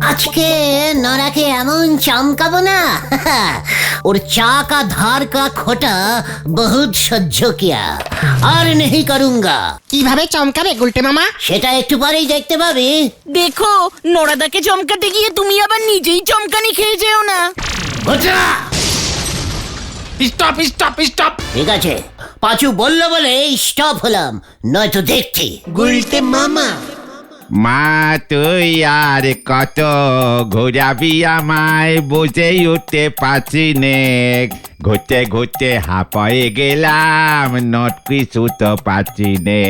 আজকে নরাকে এমন চমকাবো না ওর চাকা ধার কা খোটা বহুত সহ্য কিয়া আর নেই করুঙ্গা। কিভাবে চমকাবে গুলটে মামা? সেটা একটু পরেই দেখতে পাবি। দেখো নরাদাকে চমকাতে গিয়ে তুমি আবার নিজেই চমকানি খেয়ে যেও না। Stop stop stop. ঠিক আছে, পাঁচু বললো বলে স্টপ হলাম, নয়তো দেখছি। গুলটে মামা মা তুই আর কত ঘোরাবি আমায়, বুঝেই উঠতে পারছি নে। ঘুরতে ঘুরতে হাঁপায়ে গেলাম, নোট কিছু তো পাচ্ছি নে।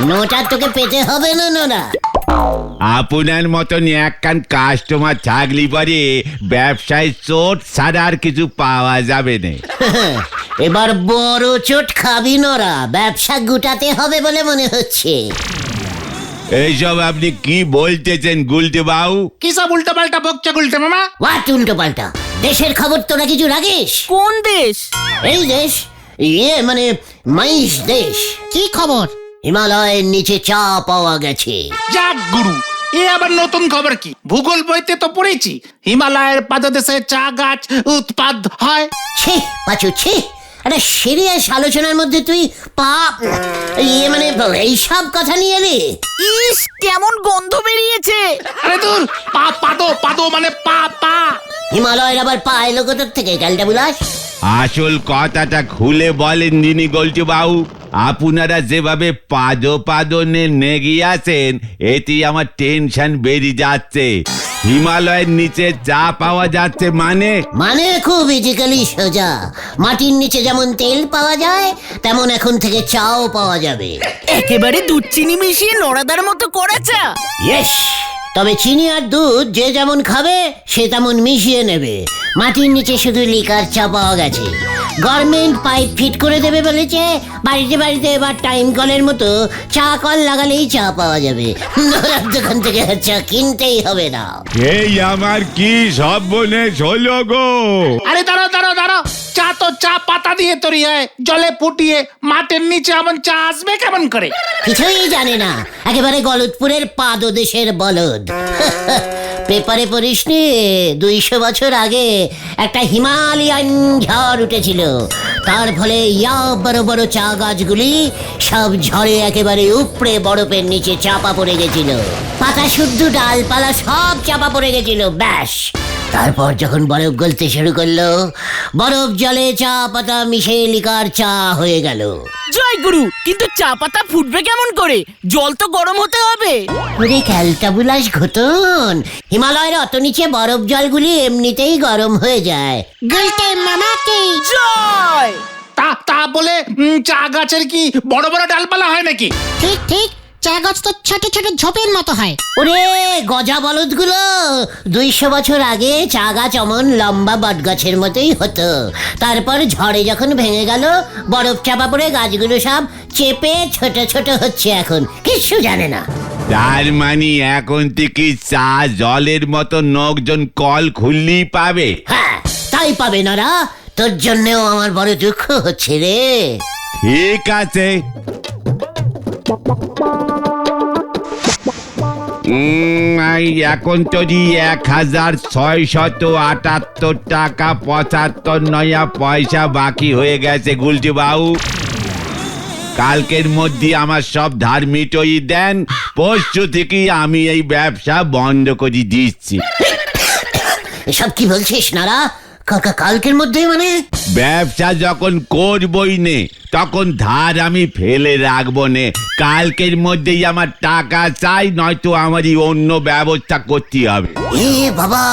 নোটা তোকে পেতে হবে না নোরা। আপনার মতন একখান কাস্টমার থাকলি পরে ব্যবসায় চোট ছাড়া আর কিছু পাওয়া যাবে না। এবার বড় চোট খাবি নোরা, ব্যবসা গুটাতে হবে বলে মনে হচ্ছে। এইসব আপনি কি বলতেছেন গুলটে বাবু? কি সব উল্টো পাল্টা বকছে গুলটে মামা? ওয়াট উল্টো পাল্টা? দেশের খবর তোরা কিছু রাখিস? কোন দেশ? এই দেশ, মানে মাইশ দেশ। কি খবর? হিমালয়ের নিচে চা পাওয়া গেছে। যাক গুরু, এ আবার নতুন খবর কি? ভূগোল বইতে তো পড়েছি হিমালয়ের পাদদেশে চা গাছ উৎপাদ হয়। ছি পাচু ছি, একটা সিরিয়াস আলোচনার মধ্যে তুই পাপ মানে এইসব কথা নিয়ে এলি? ইস কেমন গন্ধ বেরিয়েছে। আরে দূর, পাদো পাদো মানে পা পা। হিমালয়ের আবার পা এলো কোথার থেকে ক্যালটা বুলাস? আসল কথাটা খুলে বলেন দিনি গল্টু বাবু। আপনারা যেভাবে পাদনে নেগিয়ে আছেন, এতে আমার টেনশন বেড়ে যাচ্ছে। হিমালয়ের নিচে চা পাওয়া যাচ্ছে মানে খুব ইজিক্যালি সোজা। মাটির নিচে যেমন তেল পাওয়া যায়, তেমন এখন থেকে চাও পাওয়া যাবে। একেবারে দুধ চিনি মিশিয়ে নরাদার মতো করেছে। ইয়েস, তবে চিনি আর দুধ যে যেমন খাবে সে তেমন মিশিয়ে নেবে। মাটির নিচে শুধু লিকার চা পাওয়া গেছে। গভর্নমেন্ট পাইপ ফিট করে দেবে বলেছে। বাড়িতে বাড়িতে এবার টাইম কলের মতো চা কল লাগালেই চা পাওয়া যাবে। নোরার দোকান থেকে চা কিনতেই হবে না। এই আমার কি সব বনে হলো গো। আরে দাঁড়াও দাঁড়াও দাঁড়াও, চা তো চা পাতা দিয়ে তৈরি হয়, জলে ফুটিয়ে। মাটির নিচে এমন চা আসবে কেমন করে? কিছুই জানে না, একেবারে গলদপুরের পাদদেশের বলদ। পেপারে পড়িসনি 200 বছর আগে একটা হিমালয়ান ঝড় উঠেছিল। তার ফলে বড় বড় চা গাছগুলি সব ঝড়ে একেবারে উপড়ে বরফের নিচে চাপা পড়ে গেছিল। পাতা শুদ্ধ ডালপালা সব চাপা পড়ে গেছিল। ব্যাস, তারপর যখন বরফ গলতে শুরু করলো, বরফ জলে চা পাতা মিশে লিকার চা হয়ে গেল। জয় গুরু, কিন্তু চা পাতা ফুটবে কেমন করে? জল তো গরম হতে হবে। ওরে ক্যালটা বুলাস ঘটন, হিমালয়ের অত নিচে বরফ জলগুলি এমনিতেই গরম হয়ে যায়। গুলটে মামা কি জয়। তা বলে চা গাছের কি বড় বড় ডালপালা হয় নাকি? ঠিক ঠিক, চা গাছ তো ছোট ছোট ঝোপের মতো হয়। ওরে গজা বলদগুলো, 200 বছর আগে চা গাছ অমন লম্বা বট গাছের মতোই হতো। তারপর ঝড়ে যখন ভেঙে গেল, বরফ চাপা পড়ে গাছগুলো সব চেপে ছোট ছোট হচ্ছে। এখন কিছু জানে না। তার মানে এখন থেকে চা জলের মতো লোকজন কল খুললেই পাবে? হ্যাঁ, তাই পাবে নারা। তোর জন্যও আমার বড় দুঃখ হচ্ছে রে। ঠিক আছে। এখন যদি 1678 টাকা 75 নয়া পয়সা বাকি হয়ে গেছে গুলটি বাবু। কালকের মধ্যে আমার সব ধার মিটোই দেন, পরশু থেকে আমি এই ব্যবসা বন্ধ করে দিচ্ছি। এসব কি বলছিস নারা? কালকের মধ্যে মানে? ব্যবসা যখন করবই নে, তখন ধার আমি ফেলে রাখবো নে। কালকের মধ্যেই আমার টাকা চাই, নয়তো আমারই অন্য ব্যবস্থা করতে হবে। এ বাবা,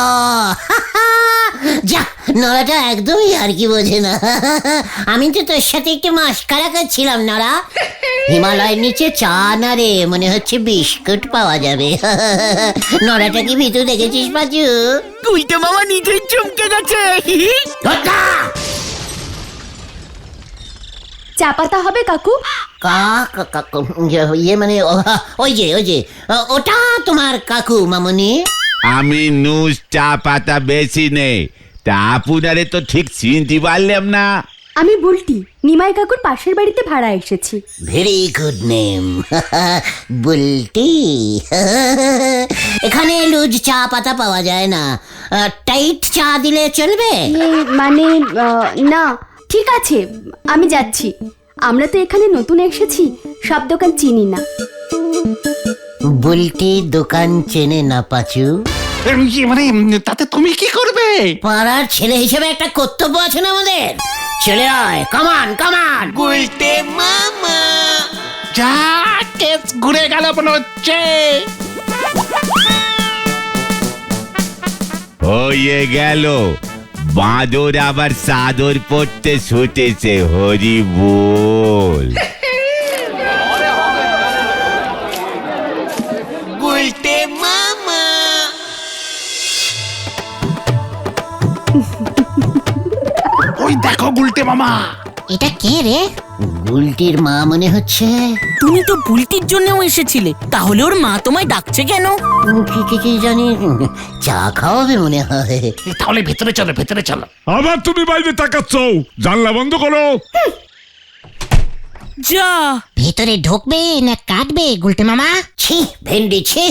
যা, নড়াটা একদমই আর কি বোঝে না। আমি তো তোর সাথে একটু মাস্কারা করছিলাম নড়া। হিমালয়ের নিচে চা না রে, মনে হচ্ছে বিস্কুট পাওয়া যাবে। নড়াটা কি ভিতর দেখেছিস পাচু? গুলটে মামা নিজেই চমকে গেছে। চা পাতা হবে কাকু? মানে ওই যে ওটা তোমার কাকু মামনি। আমি নুস চা পাতা বেশি নেই, তা আপনারে তো ঠিক চিনতে পারলাম না। আমি বুলটি, নিমাই কাকুর পাশের বাড়িতে ভাড়া এসেছি। Very good name. বুলটি। এখানে লুজ চা পাতা পাওয়া যায় না, টাইট চা দিলে চলবে? মানে না, ঠিক আছে, আমি যাচ্ছি। আমরা তো এখানে নতুন এসেছি, সব দোকান চিনি না। বুলটি দোকান চেনে না পাচু। মানে তাতে তুমি কি করবে? পাড়ার ছেলে হিসেবে একটা কর্তব্য আছে না আমাদের। চলে আয়, কামান কামান। যা কেস ঘুরে গেল মনে হচ্ছে। হয়ে গেল, বাঁদর আবার চাদর পড়তে ছুটেছে, হরি বল। ওই দেখো গুলটে মামা। এটা কে রে? বুলটির মা মনে হচ্ছে। তুমি তো বুলটির জন্যও এসেছিলে, তাহলে ওর মা তোমায় ডাকছে কেন? কি জানি, চা খাওয়াবে মনে হয়। তাহলে ভেতরে চলো, ভেতরে চলো। আবার তুমি বাইরে তাকাচ্ছ, জানলা বন্ধ করো। যা, ভেতরে ঢুকবে না কাটবে গুলটে মামা? ছি ভেন্ডি ছি।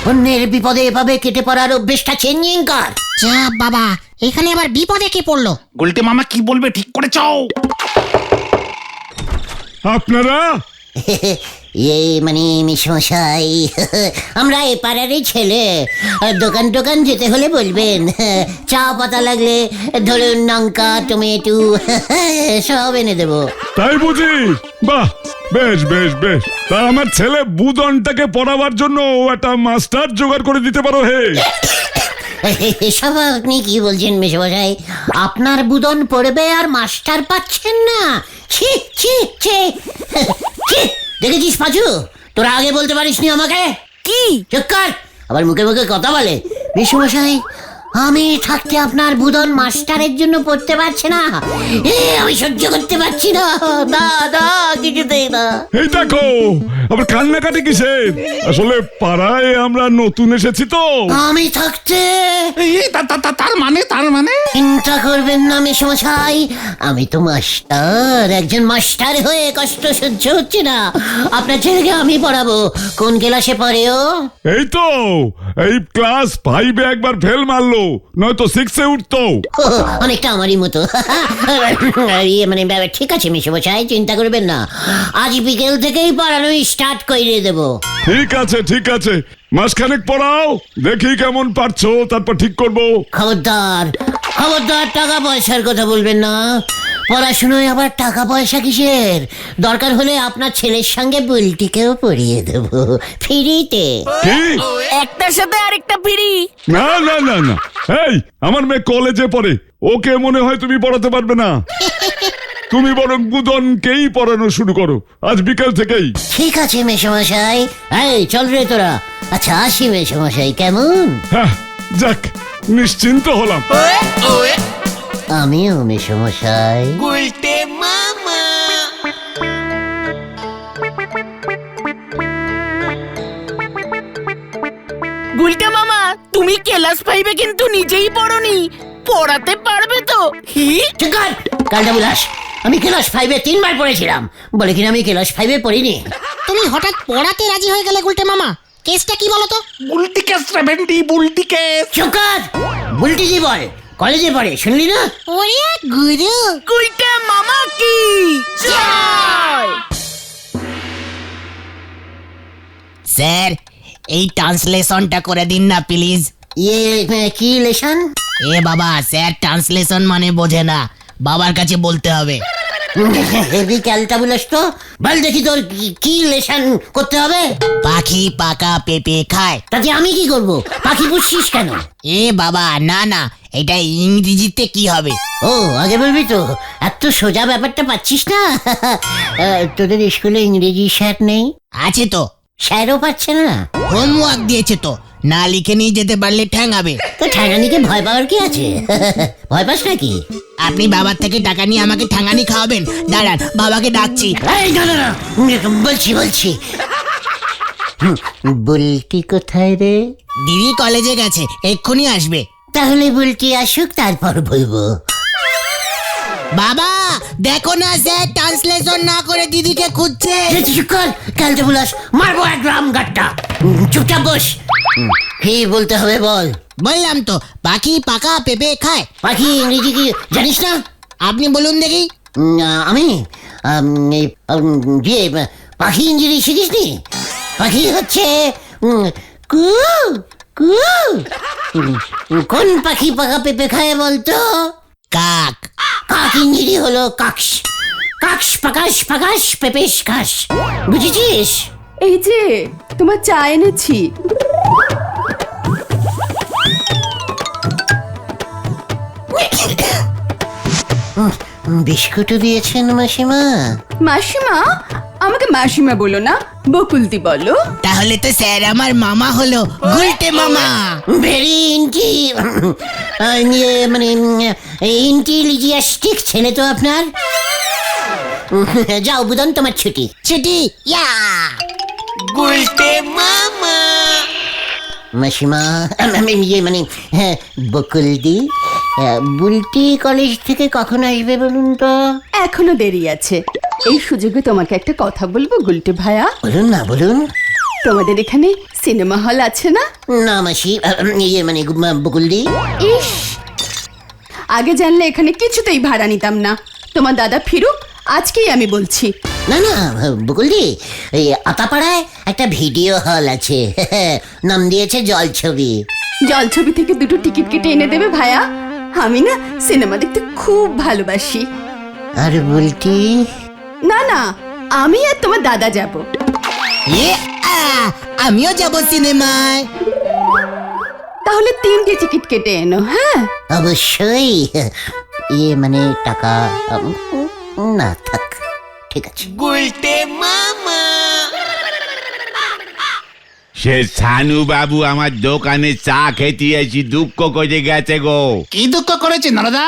অন্যের বিপদে এভাবে কেটে পড়ার অভ্যেসটা চেঞ্জিং কর। যা বাবা, এখানে আবার বিপদে কে পড়লো? গুলটে মামা কি বলবে ঠিক করে চাও। আপনারা মানে মিশমশাই, আমরা এ পাড়ারই ছেলে। দোকান টোকান যেতে হলে বলবেন। চা পাতা লাগলে ধরুন লঙ্কা, টমেটো সব এনে দেবো। তাই বুঝি? বাহ, বেশ বেশ বেশ। তা আমার ছেলে বুদনটাকে পড়াবার জন্য একটা মাস্টার জোগাড় করে দিতে পারো হে? এসব আপনি কি বলছেন মেশমশাই? আপনার বুদন পড়বে আর মাস্টার পাচ্ছেন না? ছি ছি ছি ছি। দেখেছিস পাচু, তোরা আগে বলতে পারিসনি আমাকে? কি? চুপ কর, আবার মুখে মুখে কথা বলে। মেশমশাই, আমি থাকতে আপনার বুদন মাস্টারের জন্য পড়তে পারছে না। আমি সহ্য করতে পারছি না। না কিছুতেই না। এই দেখো, আবার কান্নাকাটি কিসের? আসলে পাড়ায় আমরা নতুন এসেছি তো। আমি থাকতে তার মানে চিন্তা করবেন না মেশমশাই, আমি তো মাস্টার। একজন মাস্টার হয়ে কষ্ট সহ্য হচ্ছে না। আপনার ছেলেকে আমি পড়াবো। কোন ক্লাসে পড়ে ও? এই তো এই ক্লাস 5-এ একবার ফেল মারলো, নয়তো 6-এ উঠতো। ও, অনেকটা আমারই মতো। মানে ঠিক আছে মেশমশাই, চিন্তা করবেন না। আজ বিকেল থেকেই পড়ানো স্টার্ট করে দেবো। ঠিক আছে ঠিক আছে, মাসখানেক পড়াও, দেখি কেমন পারছো, তারপর ঠিক করবো। খবরদার খবরদার, টাকা পয়সার কথা বলবেন না। পড়াশুনোয় আবার টাকা পয়সা কিসের? দরকার হলে আপনার ছেলের সঙ্গে বুলটিকেও পড়িয়ে দেবো ফ্রিতে। কি? একটার সাথে আরেকটা ফ্রি? না না না না, এই আমার মেয়ে কলেজে পড়ে, ওকে মনে হয় তুমি পড়াতে পারবে না। তুমি বরং বুদনকেই পড়ানো শুরু করো আজ বিকেল থেকেই। ঠিক আছে মেশমশাই, এই চল রে তোরা। আচ্ছা আসি মেশমশাই, কেমন? হ্যাঁ, যাক, নিশ্চিন্ত হলাম। আমিও মেশমশাই। গুলটা মামা, তুমি ক্লাস 5-এ কিন্তু নিজেই পড়োনি, পড়াতে পারবে তো? চুপ কর, কালটা বুলাস। আমি ক্লাস 5-এ 3বার পড়েছিলাম, বলে কিনা আমি ক্লাস 5-এ পড়িনি। তুমি হঠাৎ পড়াতে রাজি হয়ে গেলে গুলটে মামা, কেসটা কি বলো তো? বুলটি কেস রে ভেন্ডি, বুলটি কেস। চুপ কর, বুলটি কি বল? কলেজে পড়ে, শুনলি না? ওরে গুরু, গুলটা মামা কি জয়! স্যার এই ট্রান্সলেশনটা করে দিন না প্লিজ। কি লেশন? এ বাবা, স্যার ট্রান্সলেশন মানে বোঝে না, বাবার কাছে বলতে হবে। হেভি ক্যালটা বুলাস তো। বল দেখি তোর কি লেশন করতে হবে। পাখি পাকা পেঁপে খায়। তাতে আমি কি করব? পাখি পুষছিস কেন? এ বাবা না না, এটা ইংরেজিতে কি হবে? ও, আগে বলবি তো। এত সোজা ব্যাপারটা পাচ্ছিস না। তোদের স্কুলে ইংরেজি স্যার নেই? আছে তো, স্যারও পাচ্ছে না। হোমওয়ার্ক দিয়েছে তো, না লিখে নিয়ে যেতে পারলে ঠ্যাঙাবে। তো ঠ্যাঙানিকে ভয় পাওয়ার কি আছে? ভয় পাস নাকি? আপনি বাবার থেকে টাকা নিয়ে আমাকে ঠাঙানি খাওয়াবেন? দাঁড়ান, বাবাকে ডাকছি। এই না, বলছি। বুলটি কোথায় রে? দিদি কলেজে গেছে, এক্ষুনি আসবে। তাহলে বুলটি আসুক, তারপর বলবো। বাবা দেখো না স্যার ট্রান্সলেশন না করে দিদিকে খুঁজছে। চুপ কর কালকে বুলাস, মারবো এক গ্রাম গাট্টা। চুপচাপ বস। কি বলতে হবে বল। বললাম তো পাখি পাকা পেঁপে খায়। পাখি ইংরেজি কি জানিস না? আপনি বলুন দেখি। আমি পাখি ইঞ্জিনি শিখিসনি? পাখি হচ্ছে কু কু। কোন পাখি পাকা পেঁপে খায় বলতো? কাক। কাক ইঞ্জিনি হলো কাকস। কাকস পাকাস পাকাস পেঁপেস খাস, বুঝেছিস? এই যে তোমার চা এনেছি। বিস্কুটও দিয়েছেন মাসিমা? মাসিমা? আমাকে মাসিমা বলো না, বকুলদি বলো। তাহলে তো স্যার আমার মামা হলো গুলটে মামা। ভেরি মানে ইন্টেলিজিয়াস্টিক ছেলে তো আপনার। যাও বুদন, তোমার ছুটি। ছুটি ইয়া। গুলটে মামা। মাসিমা মানে হ্যাঁ বকুলদি, বুলটি কলেজ থেকে কখন আসবে বলুন তো? এখনো দেরি আছে। এই সুযোগে তোমাকে একটা কথা বলবো গুলটে ভাইয়া। বলুন না বলুন। তোমাদের এখানে সিনেমা হল আছে না? না মাসি, মানে বকুলদি। ইস, আগে জানলে এখানে কিছুতেই ভাড়া নিতাম না। তোমার দাদা ফিরুক, আজকেই আমি বলছি। না না বকুলদি, এই আতাপাড়ায় একটা ভিডিও হল আছে, নাম দিয়েছে জলছবি। জলছবি থেকে দুটো টিকিট কেটে এনে দেবে ভাইয়া? আমি না সিনেমা দেখতে খুব ভালোবাসি। আর বলতি? না না, আমি আর তোমার দাদা যাব। আমিও যাব সিনেমায়। তাহলে 3টে টিকিট কেটে এনো। হ্যাঁ অবশ্যই। মানে টাকা না থাক, ঠিক আছে। গুলটে মামা। সে সানু বাবু আমার দোকানে চা খেতে এসে দুঃখ করে গেছে গো। কি দুঃখ করেছে নরদা?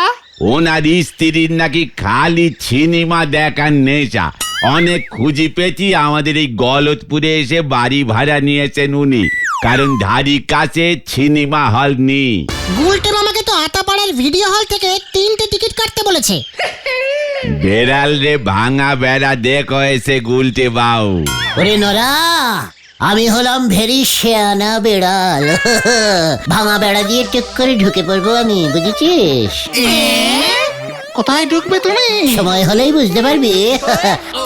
ওনার স্ত্রীর নাকি খালি সিনেমা দেখার নেশা। অনেক খুঁজি পেয়েছি, আমাদের এই গলতপুরে এসে বাড়ি ভাড়া নিয়েছেন উনি, কারণ ধারি কাছে সিনেমা হল নেই। গুলটে মামাকে তো আতাপাড়ার ভিডিও হল থেকে 3টে টিকিট কাটতে বলেছে। বেড়াল রে ভাঙা বেড়া দেখো এসে গুলটে বাউ। ওরে নরা, আমি হলাম ভেরি শেয়ানা বেড়াল। ভাঙা বেড়া দিয়ে টেক করে ঢুকে পড়বো আমি, বুঝেছিস? কোথায় ঢুকবে তুমি? সময় হলেই বুঝতে পারবি।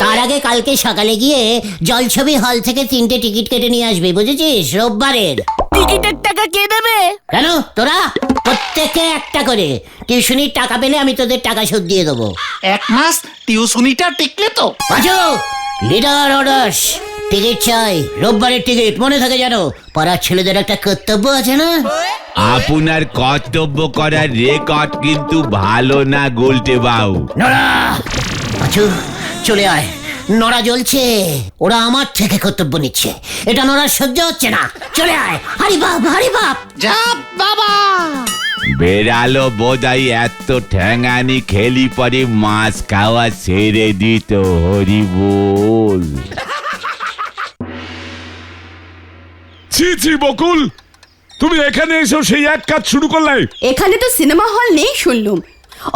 তার আগে কালকে সকালে গিয়ে জলছবি হল থেকে 3টে টিকিট কেটে নিয়ে আসবি, বুঝেছিস? রোববারের। টিকিটের টাকা কে দেবে? কেন তোরা প্রত্যেকে একটা করে টিউশনির টাকা পেলে আমি তোদের টাকা শোধ দিয়ে দেবো। 1 মাস টিউশনিটা টিকলে তো। বাজো লিডার অর্ডার্স। টিকিট চাই, রোববারের টিকিট, মনে থাকে জানো। পাড়ার ছেলেদের একটা কর্তব্য আছে না? আপনার কর্তব্য করার রেকর্ড কিন্তু ভালো না গুলটে বাউ। নড়া পাঁচু, চলে আয়। নড়া জ্বলছে, ওরা আমার থেকে কর্তব্য নিচ্ছে, এটা নড়ার সহ্য হচ্ছে না। চলে আয়, হারি বাপ হারি বাপ। যা বাবা। বেড়ালো বোধহয় এত ঠ্যাঙানি খেলি পরে মাছ খাওয়া ছেড়ে দিত। হরি বল। ছি ছি বকুল, তুমি এখানে এসো সেই এক কাজ শুরু করলে। এখানে তো সিনেমা হল নেই শুনলুম।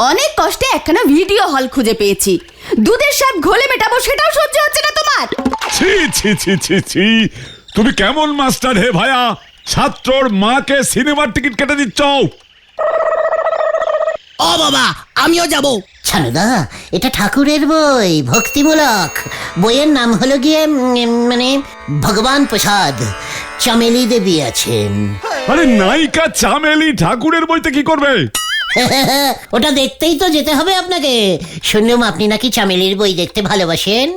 অনেক কষ্টে একখানা ভিডিও হল খুঁজে পেয়েছি। দুধের স্বাদ ঘোলে মেটাবো, সেটাও সহ্য হচ্ছে না তোমার? ছি ছি ছি ছি ছি, তুমি কেমন মাস্টার হে ভায়া? ছাত্রর মাকে সিনেমার টিকিট কেটে দিচ্ছ। ও বাবা, আমিও যাব। ছানুদা, এটা ঠাকুরের বই, ভক্তিমূলক। বইয়ের নাম হলো গিয়ে মানে ভগবান প্রসাদ। চামেলি দেবী আছেন। আরে নায়িকা চামেলি ঠাকুরের বইতে কি করবে? ওটা দেখতেই তো যেতে হবে আপনাকে। শুনলাম আপনি নাকি চামেলির বই দেখতে ভালোবাসেন।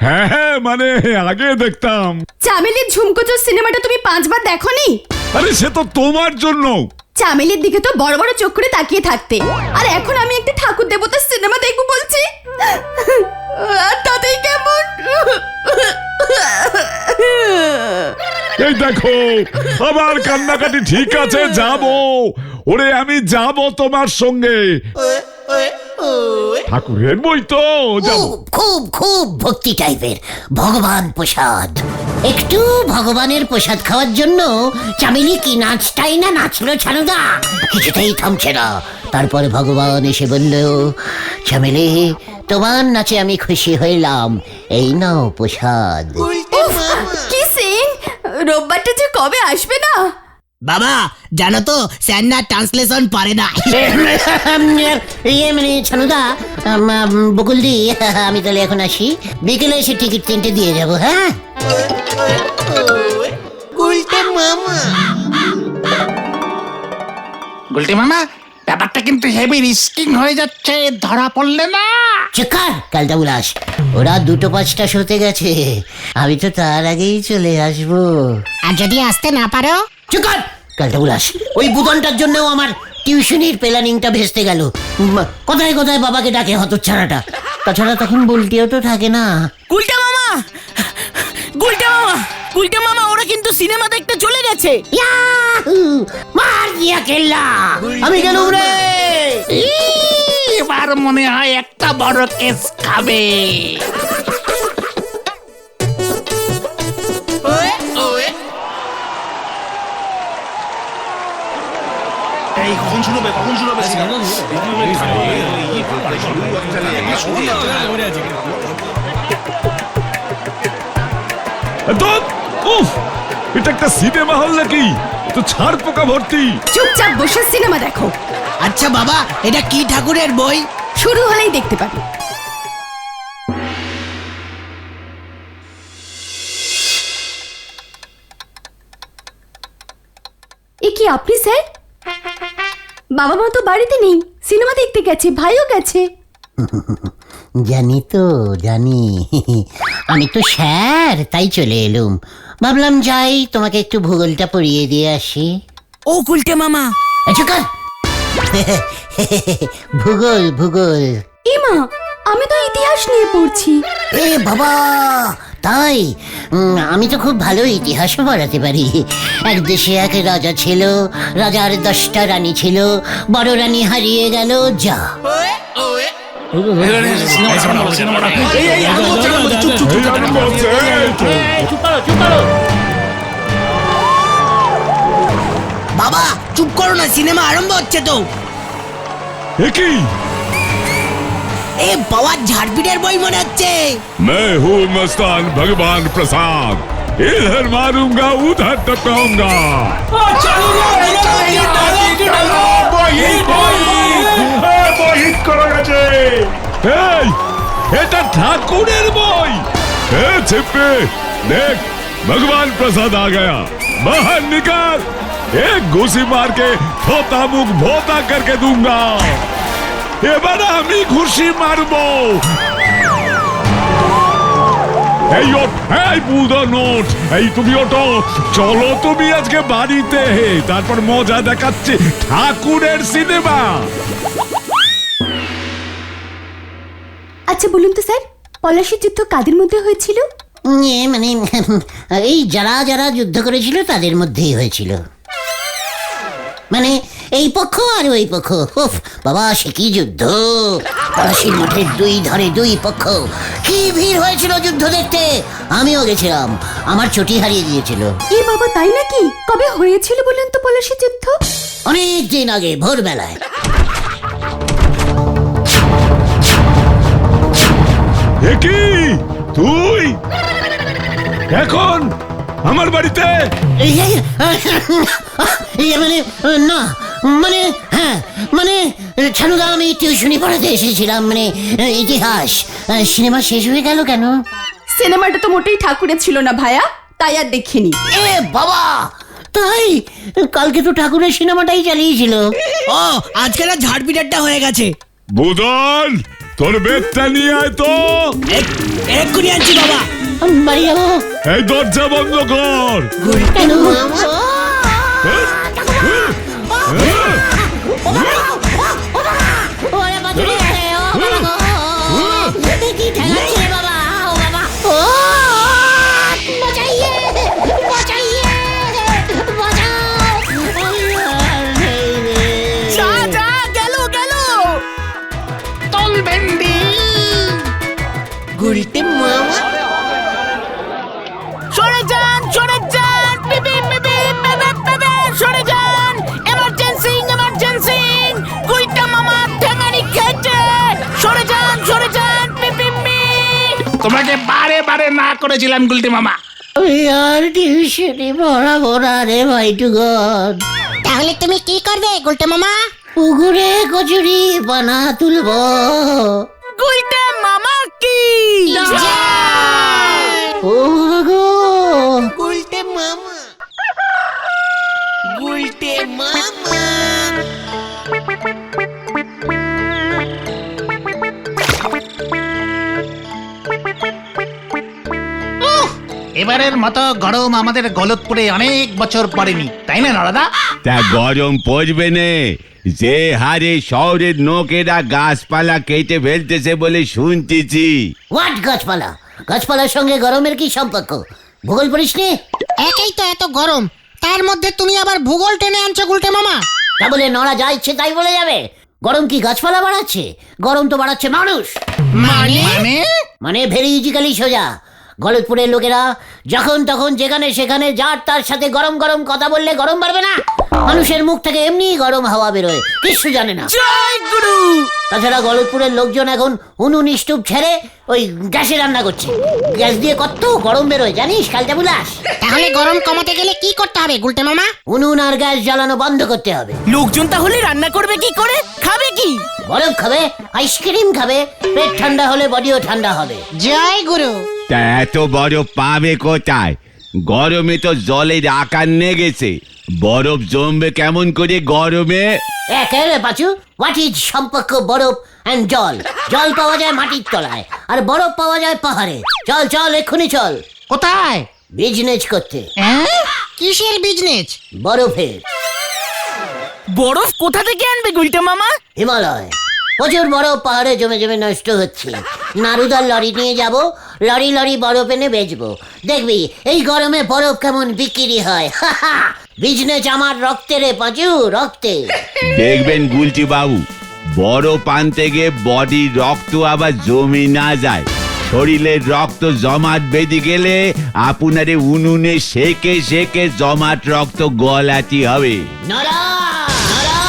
হ্যাঁ মানে আগে দেখতাম। চামেলির ঝুমকোচোর সিনেমাটা তুমি 5 বার দেখোনি? আরে সে তো তোমার জন্য। চামেলির দিকে তো বড় বড় চোখ করে তাকিয়ে থাকতে, আর এখন আমি একটা ঠাকুর দেবতার সিনেমা দেখবো বলছি। আর তাতেই কেমন। এই দেখো আবার কান্নাকাটি। ঠিক আছে যাব, ওরে আমি যাব তোমার সঙ্গে। ঠাকুরের বই তো যাব। খুব খুব খুব ভক্তি টাইপের, ভগবান প্রসাদ। একটু ভগবানের প্রসাদ খাওয়ার জন্য চামেলি কি নাচটাই না নাচলো ছানুদা, কিছুতেই থামছে না। তারপর ভগবান এসে বলল, চামেলি তোমার নাচে আমি খুশি হইলাম, এই নাও প্রসাদ। কি সিন, রোববারটা যে কবে আসবে না। বাবা জানো তো স্যার না ট্রান্সলেশন পারে না। ইয়ে মানে ছানুদা, বকুলদি, আমি তাহলে এখন আসি, বিকেলে এসে টিকিট 3টে দিয়ে যাব। হ্যাঁ, গুলটি মামা, ব্যাপারটা কিন্তু হেভি রিস্কিং হয়ে যাচ্ছে, ধরা পড়লে না। চেকার কালটা উলাস, ওরা 2টো-5টা শোতে গেছে, আমি তো তার আগেই চলে আসবো। আর যদি আসতে না পারো? চেকার কালটা উলাস, ওই বুদনটার জন্যও আমার টিউশনির প্ল্যানিংটা ভেস্তে গেল। কোথায় কোথায় বাবাকে ডাকে হতচ্ছাড়াটা, তাছাড়া তখন বলতেও তো থাকে না। গুলটা মামা, গুলটা মামা, গুলটা মামা, ওরা কিন্তু সিনেমা দেখতে চলে গেছে। ইয়াহু! মার দিয়া কেল্লা, আমি গেলুম রে। এবার মনে হয় একটা বড় কেস খাবে। উফ, এটা একটা সিনেমা হল নাকি? তো ছাড় পোকা ভর্তি। চুপচাপ বসে সিনেমা দেখো, আচ্ছা বাবা, এটা কি ঠাকুরের বই? শুরু হলেই দেখতে পাবে। এ কি আপনি স্যার? বাবা মা তো বাড়িতে নেই, সিনেমা দেখতে গেছে, ভাইও গেছে। জানি তো, জানি, আমি তো স্যার, তাই চলে এলুম। ভাবলাম যাই, তোমাকে একটু ভূগোলটা পড়িয়ে দিয়ে আসি। ও গুলটা মামা, আচ্ছা কার ভূগোল, ভূগোল। এমা, আমি তো ইতিহাস নিয়ে পড়ছি। এ বাবা, তাই? আমি তো খুব ভালো ইতিহাসও পড়াতে পারি। এক দেশে এক রাজা ছিল, রাজার 10টা রানী ছিল, বড় রানী হারিয়ে গেল, যা। বাবা চুপ করো না, সিনেমা আরম্ভ হচ্ছে তো। এ কি? এ বাবার ঝাড়পিটের বই মনে হচ্ছে। मैं हूँ मस्तान भगवान प्रसाद, इधर मारूंगा उधर टपकाऊंगा। এই, এটা ঠাকুরের বই। ए छिपे देख, भगवान प्रसाद आ गया, बाहर निकाल, एक घुसी मार के थोता मुख भोता करके दूंगा। এবার আমি ঘুষি মারবো। এই ওঠ, এই বুদো নোট, এই তুমি ওঠো, চলো তুমি আজকে বাড়িতে, তারপর মজা দেখাচ্ছি ঠাকুরের সিনেমা। আচ্ছা বলুন তো স্যার, পলাশীর যুদ্ধ কাদের মধ্যে হয়েছিল? মানে এই যারা যারা যুদ্ধ করেছিল তাদের মধ্যেই হয়েছিল। মানে এই পক্ষ আর ওই পক্ষ, উফ বাবা, সে কি যুদ্ধ! পলাশীর মাঠের 2 ধারে 2 পক্ষ, কি ভিড় হয়েছিল যুদ্ধ দেখতে। আমিও গেছিলাম, আমার চটি হারিয়ে গিয়েছিল। এ বাবা, তাই নাকি? কবে হয়েছিল বলুন তো পলাশীর যুদ্ধ? অনেক দিন আগে, ভোরবেলায়। এ কি তুই এখন আমার বাড়িতে? মানে না, মানে হ্যাঁ, মানে ছানুদা, আমি টিউশনি পড়াতে এসেছিলাম, মানে ইতিহাস। সিনেমা শেষ হয়ে গেল কেন? সিনেমাটা তো মোটেই ঠাকুরের ছিল না ভাইয়া, তাই আর দেখিনি। এ বাবা, তাই? কালকে তো ঠাকুরের সিনেমাটাই চালিয়েছিল। ও আজকে না ঝাড়পিটারটা হয়ে গেছে। বুদন, তোর বেদটা নিয়ে আয় তো। এক্ষুনি আনছি বাবা। বাড়ি যাবো? এই দরজা বন্ধ কর। কেন? ওরে বাছুরে, ও বাবা গো, কি ঠেকাচ্ছে রে বাবা, ও বাবা, ও বাঁচাইয়ে, বাঁচাইয়ে, বাঁচাও। যা যা, গেল গেল। তল ভেন্ডি। সরে যান, সরে যান, পিপি পিপি, পেপে পেপে, সরে তোমাকে বারে বারে না করেছিলাম গুলটে মামা। আমি আর টিউশনি পড়াবো না রে ভাইটুগন। তাহলে তুমি কি করবে গুলটে মামা? পুকুরে কচুরি বানা তুলবো। গুলটে মামা কি ও গো এবারের মতো গরম আমাদের গলতপুরে অনেক বছর পড়েনি, তাই না নরদা? তা গরম পড়বে নে, যে হারে শহরের লোকেরা গাছপালা কেটে ফেলতেছে বলে শুনতেছি। হোয়াট গাছপালা? গাছপালার সঙ্গে গরমের কি সম্পর্ক? ভূগোল পড়িস নি? একেই তো এত গরম, তার মধ্যে তুমি আবার ভূগোল টেনে আনছো গুলটে মামা। তা বলে নড়া যা ইচ্ছে তাই বলে যাবে? গরম কি গাছপালা বাড়াচ্ছে? গরম তো বাড়াচ্ছে মানুষ। মানে ভেরি ইজিক্যালি সোজা। গলতপুরের লোকেরা যখন তখন যেখানে সেখানে যার তার সাথে গরম গরম কথা বললে গরম বাড়বে না? মানুষের মুখ থেকে এমনি গরম হাওয়া বেরোয়, কিছু জানে না। জয় গুরু। তাছাড়া গলতপুরের লোকজন এখন উনুন স্টোভ ছেড়ে ওই গ্যাসে রান্না করছে। গ্যাস দিয়ে কত গরম বেরোয় জানিস কালটা বুলাস? তাহলে গরম কমাতে গেলে কি করতে হবে গুলটে মামা? উনুন আর গ্যাস জ্বালানো বন্ধ করতে হবে। লোকজন তাহলে রান্না করবে কি করে? খাবে কি? বরফ খাবে, আইসক্রিম খাবে, পেট ঠান্ডা হলে বডিও ঠান্ডা হবে। জয় গুরু। তা এত বরফ পাবে কোথায়? গরমে তো জলের আকার নেগেছে, বরফ জমবে কেমন করে গরমে? একেবারে পাচু, হোয়াট ইজ সম্পর্ক বরফ অ্যান্ড জল? জল পাওয়া যায় মাটির তলায় আর বরফ পাওয়া যায় পাহাড়ে। চল চল এক্ষুনি চল। কোথায়? বিজনেস করতে। কিসের বিজনেস? বরফের। বরফ কোথা থেকে আনবে গুলটে মামা? হিমালয়। প্রচুর বরফ পাহাড়ে জমে জমে নষ্ট হচ্ছে। নারুদার লরি নিয়ে যাব, লরি লরি বরফ এনে বেচবো। দেখবি এই গরমে বরফ কেমন বিক্রি হয়। বিজনেস আমার রক্তে রে পাঁচু, রক্তে। দেখবেন গুলটি বাবু, বরফ আনতে গিয়ে বডির রক্ত আবার জমে না যায়। শরীরের রক্ত জমাট বেঁধে গেলে আপনারে উনুনে সেকে সেকে জমাট রক্ত গলাতে হবে। নরা নরা।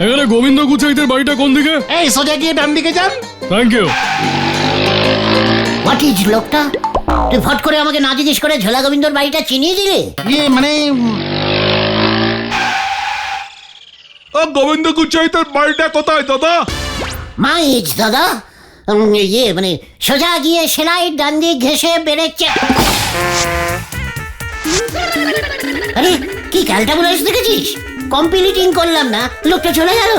এখানে গোবিন্দ গুচাইতের বাড়িটা কোন দিকে? এই সোজা গিয়ে ডান দিকে যান। Thank you. হোয়াট ইজ লোকটা? তুই ফট করে আমাকে না জিজ্ঞেস করে ঝোলা গোবিন্দর বাড়িটা চিনিয়ে দিলে? ইয়ে মানে ও গোবিন্দ গুচাইতের বাড়িটা কোথায় দাদা? মাইজ দাদা। ইয়ে মানে সোজা গিয়ে সেলাই ডান দিক ঘেসে বেড়েছে। আরে কি ক্যালটা বলে দেখেছিস? কমপ্লিটিং করলাম না, লোকটা চলে গেল।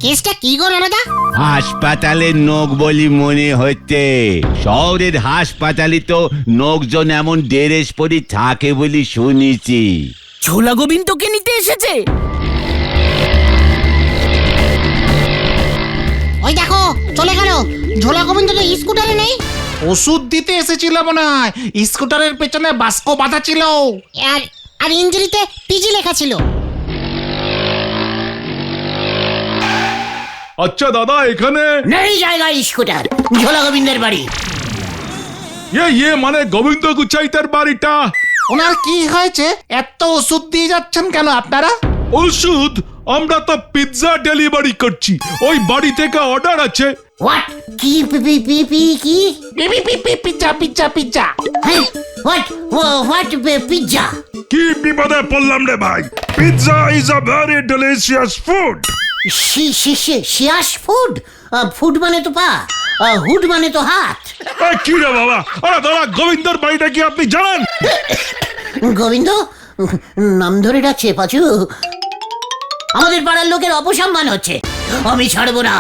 কেসটা কি গো দাদা? হাসপাতালের নোক বলি মনে হচ্ছে। শহরের হাসপাতালে তো লোকজন এমন ড্রেস পরি থাকে বলি শুনেছি। ঝোলা গোবিন্দকে নিতে এসেছে। ওই দেখো চলে গেল। ঝোলা গোবিন্দ তো স্কুটারে নেই। ওষুধ দিতে এসেছিল মনে হয়, স্কুটারের পেছনে বাস্কো বাঁধা ছিল। আর আর ইঞ্জিরিতে পিজি লেখা ছিল। আচ্ছা দাদা, এখানে নেই জায়গায় স্কুটার। ঝোলা গোবিন্দের বাড়ি। ইয়ে মানে গোবিন্দ গুচাইতের বাড়িটা। ওনার কি হয়েছে? এত ওষুধ দিয়ে যাচ্ছেন কেন আপনারা? ওষুধ? আমরা তো পিৎজা ডেলিভারি করছি, ওই বাড়ি থেকে অর্ডার আছে। হোয়াট? কি পি পি পি পি কি? পিপি পিপি পিজ্জা পিজ্জা পিজ্জা। হ্যাঁ হোয়াট হোয়াট পিজ্জা? কি বিপদে পড়লাম রে ভাই। Pizza is a very delicious food. শিয়াস ফুড? ফুড মানে তো পা, হুড মানে তো হাত। কি রে বাবা, আরে দাদা গোবিন্দর বাড়িটা কি আপনি জানেন? গোবিন্দ নাম ধরে ডাকছে পাচু। আমাদের পাড়ার লোকের অপসম্মান হচ্ছে, আমি ছাড়বো না।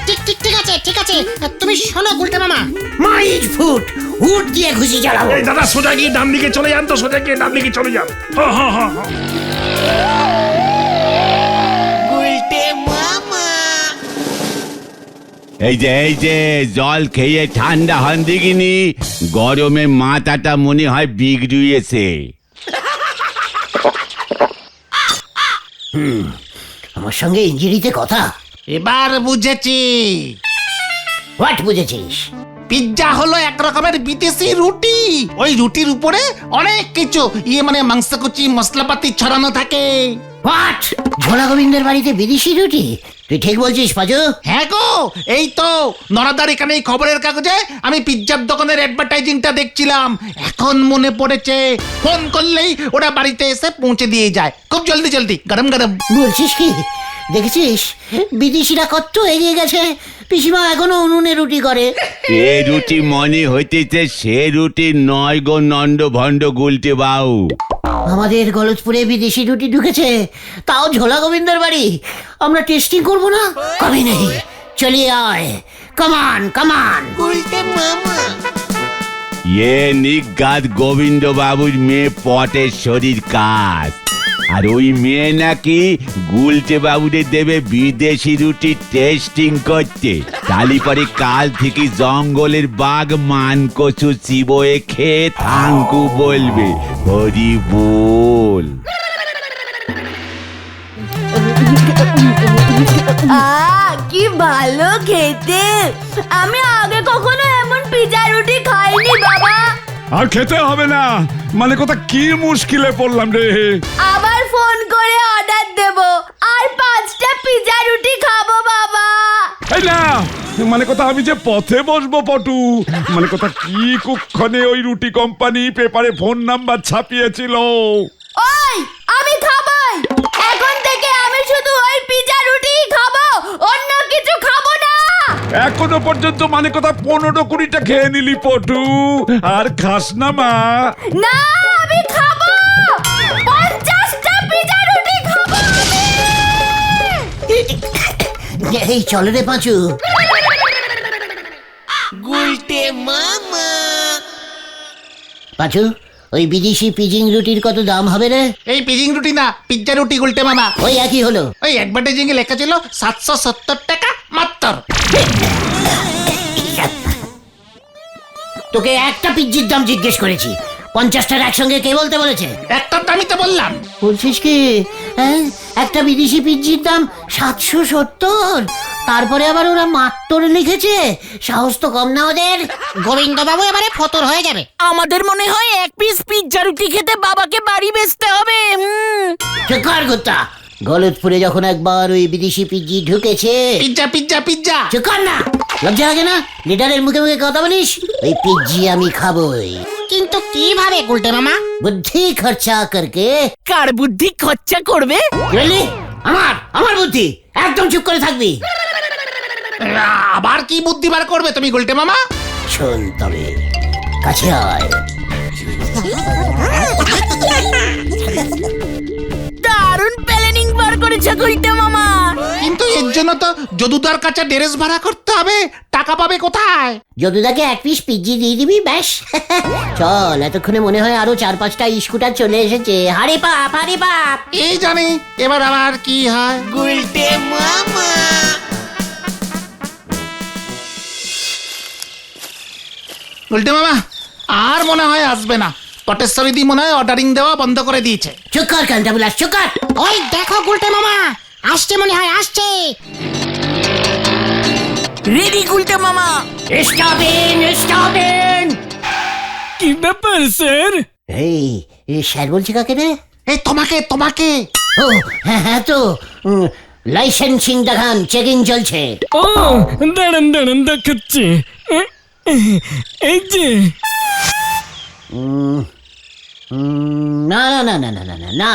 ঠিক ঠিক ঠিক আছে ঠিক আছে, তুমি শোনো গুলটে মামা। মাইজ ফুড, হুড দিয়ে খুশি চালাবো। এই দাদা সোজা গিয়ে ডান দিকে চলে যান তো, সোজা গিয়ে ডান দিকে চলে যান। হ্যাঁ। এই যে জল খেয়ে ঠান্ডা হন দিকিনি, গরমে মাথাটা মনে হয় বিগড়িয়েছে। আমার সঙ্গে ইঞ্জিরিতে কথা। এবার বুঝেছি। হোয়াট বুঝেছিস? পিৎজা হলো এক রকমের বিদেশি রুটি। ওই রুটির উপরে অনেক কিছু মানে মাংসকুচি মশলাপাতি ছড়ানো থাকে। হোয়াট? ঝোলা গোবিন্দের বাড়িতে বিদেশি রুটি? তুই ঠিক বলছিস পাজু? হ্যাঁ গো, এই তো নরাদার এখানে এই খবরের কাগজে আমি পিৎজার দোকানের অ্যাডভার্টাইজিংটা দেখছিলাম। এখন মনে পড়েছে, ফোন করলেই ওরা বাড়িতে এসে পৌঁছে দিয়ে যায়, খুব জলদি জলদি, গরম গরম। বলছিস কি? দেখেছিস বিদেশিরা কত এগিয়ে গেছে। পিসিমা এখনো উনুনে রুটি করে। এ রুটি মনে হইতেছে সে রুটি নয় গো নন্দ ভণ্ড গুলটে বাউ। আমাদের গলতপুরে বিদেশি রুটি ঢুকেছে, তাও ঝোলা গোবিন্দের বাড়ি। আমরা টেস্টিং করবো না? কবে নেই, চলিয়ে আয়, কামান কামান। এ নিগাত গোবিন্দ বাবুর মেয়ে পটের শরীর কাজ, আর ওই মেয়ে নাকি গুলটে বাবুরে দেবে বিদেশি রুটি টেস্টিং করতে। তালি পরে কাল থেকে জঙ্গলের বাঘ মান কচু চিবোয়ে খেয়ে থাঙ্কু বলবে হরি বল। কি ভালো খেতে! আমি আগে কখনো এমন পিজা রুটি খাইনি বাবা। আর খেতে হবে না, মানে কথা কি মুশকিলে পড়লাম রে। আবার ফোন করে অর্ডার দেব, আর 5টা পিজা রুটি খাবো বাবা। এই না, মানে কথা আমি যে পথে বসবো পটু, মানে কথা কি কুক্ষণে ওই রুটি কোম্পানি পেপারে ফোন নাম্বার ছাপিয়েছিল। ওই আমি খাবই, এখন থেকে আমি শুধু ওই পিজা রুটি খাবো, অন্য কিছু খাবো না। এখনো পর্যন্ত মানে কথা 15-20টা খেয়ে নিলি পটু, আর খাস না মা। না, আমি খাবো 50টা পিজা রুটি খাবো আমি। এই চলে রে পাঁচু। পাঁচু, ওই বিদেশি পিজিং রুটির কত দাম হবে রে? এই পিজিং রুটি না, পিৎজা রুটি গুলটে মামা। ওই একই হলো। ওই অ্যাডভার্টাইজিং এ লেখা ছিল 770 টাকা মাত্র। তোকে একটা পিজ্জির দাম জিজ্ঞেস করেছি, 50টার একসঙ্গে কে বলতে বলেছে? একটা দামই তো বললাম। বলছিস কি? হ্যাঁ, একটা বিদেশি পিজ্জির দাম 770, তারপরে আবার ওরা মাত্র লিখেছে। সাহস তো কম না ওদের। গোবিন্দবাবু এবারে ফতর হয়ে যাবে। আমাদের মনে হয় এক পিস পিৎজা রুটি খেতে বাবাকে বাড়ি বেচতে হবে। চুকার গুত্তা, গলতপুরে যখন একবার ওই বিদেশি পিজ্জি ঢুকেছে। Pizza pizza pizza. চুকার না, লজ্জা লাগে না? লিডারের মুখে মুখে কথা বলিস? ওই পিজ্জি আমি খাবই, কিন্তু কিভাবে গুলটে মামা? বুদ্ধি খরচা করকে। কার বুদ্ধি খরচা করবে? কি বললি? আমার বুদ্ধি। একদম চুপ করে থাকবি। আবার কি বুদ্ধি বার করবে তুমি গুলটে মামা? শোন তবে, কাছে আয়। দারুণ প্ল্যানিং বার করেছে গুলটে মামা। কিন্তু এর জন্য তো যদুদার কাছে ড্রেস ভাড়া করতে হবে, টাকা পাবে কোথায়? যদুদাকে এক পিস পিজ্জি দিয়ে দিবি, ব্যাস। চল, এতক্ষণে মনে হয় আরো 4-5টা স্কুটার চলে এসেছে। হারি পাপ, হারি পাপ। এই জানি এবার আবার কি হয়। গুলটে মামা গুলটে মামা আর মনে হয় আসবে না। পটেশ্বরী দি মনে হয় অর্ডারিং দেওয়া বন্ধ করে দিয়েছে। Chukar Kanta bullous, chukar. ওই দেখো গুলটে মামা আসছে, মনে হয় আসছে। রেডি গুলটে মামা। Stop in. কি ব্যাপার স্যার? এই স্যার বলছি কাকে রে? এই তোমাকে তোমাকে। ও হ্যাঁ তো, লাইসেন্সিং দেখান, চেকিং চলছে। ও দাঁড়ান দেখাচ্ছি। এই যে না না না না না না না না,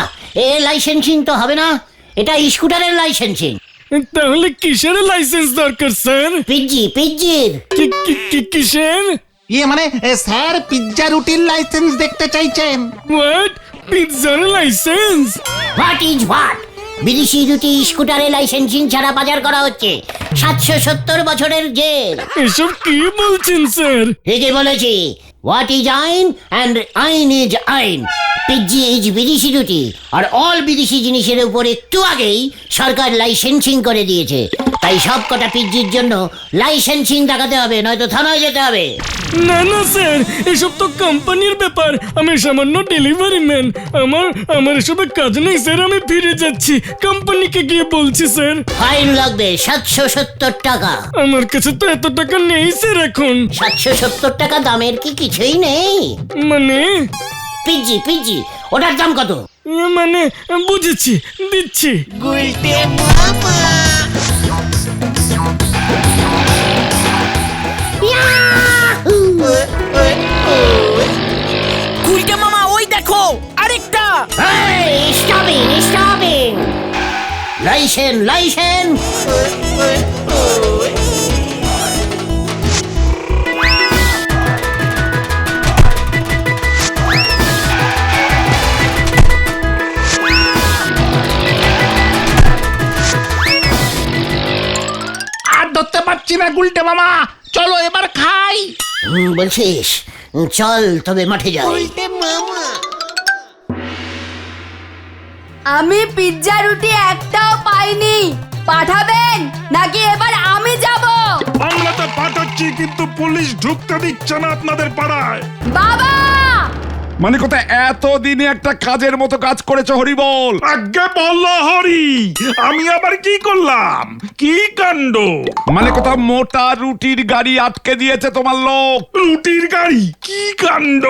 এ লাইসেন্সিং তো হবে না, এটা স্কুটারের লাইসেন্সিং। তাহলে কিসের লাইসেন্স দরকার স্যার? পিজ্জির। কিসের? মানে স্যার পিৎজা রুটির লাইসেন্স দেখতে চাইছেন। হোয়াট? পিৎজার লাইসেন্স? What is what? বিদেশি রুটি স্কুটারে লাইসেন্সিং ছাড়া বাজার করা হচ্ছে, 770 বছরের জেল। এসব কি বলছেন স্যার? ঠিকই বলেছি। হোয়াট ইজ আইন অ্যান্ড আইন ইজ আইন। পিৎজি ইজ বিদেশি রুটি, আর অল বিদেশি জিনিসের উপর একটু আগেই সরকার লাইসেন্সিং করে দিয়েছে। তাই সব কটা পিৎজির জন্য লাইসেন্সিং দেখাতে হবে, নয়তো থানায় যেতে হবে। না না স্যার, এসব তো কোম্পানির ব্যাপার, আমি সামান্য ডেলিভারি ম্যান। আমার এসবে কাজ নেই স্যার, আমি ফিরে যাচ্ছি, কোম্পানিকে গিয়ে বলছি স্যার। ফাইন লাগবে 770 টাকা। আমার কাছে তো এত টাকা নেই স্যার এখন। 770 টাকা দামের কি কিছুই নেই? মানে পিৎজি ওটার দাম কত? মানে বুঝেছি, দিচ্ছি। গুলটে মামা ওই দেখো আরেকটা। Stopping licence. আর ধরতে পারছি না গুলটে মামা, চলো এবার খাই। বলছিস? চল তবে মাঠে যাই। আমি পিৎজা রুটি একটাও পাইনি, পাঠাবেন নাকি এবার আমি যাব? আমরা তো পাঠাচ্ছি, কিন্তু পুলিশ ঢুকতে দিচ্ছে না আপনাদের পাড়ায়। বাবা! মানে কোথায় এতদিনে একটা কাজের মতো কাজ করেছে হরিবল? আগে বললো হরি, আমি আবার কি করলাম? কি কাণ্ড! মানে কোথাও মোটা রুটির গাড়ি আটকে দিয়েছে তোমার লোক। রুটির গাড়ি? কি কাণ্ড!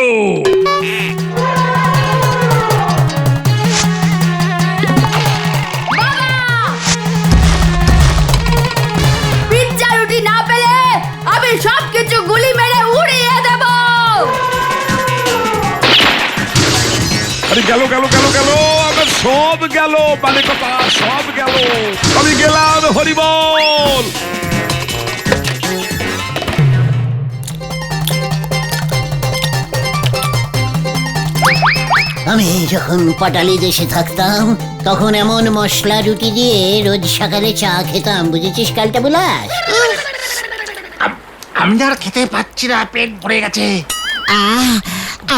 পিৎজা রুটি না পেলে আমি সবকিছু গুলি মেরে উড়িয়ে দেব। আরে গেল আমার সব গেল, মানে কথা সব গেল। আমি গেলাম হরিবল। আমি যখন পাটালি দেশে থাকতাম তখন এমন মশলা রুটি দিয়ে রোজ সকালে চা খেতাম, বুঝেছিস কালটা বুলাস? আমি আর খেতে পাচ্ছি না, পেট ভরে গেছে।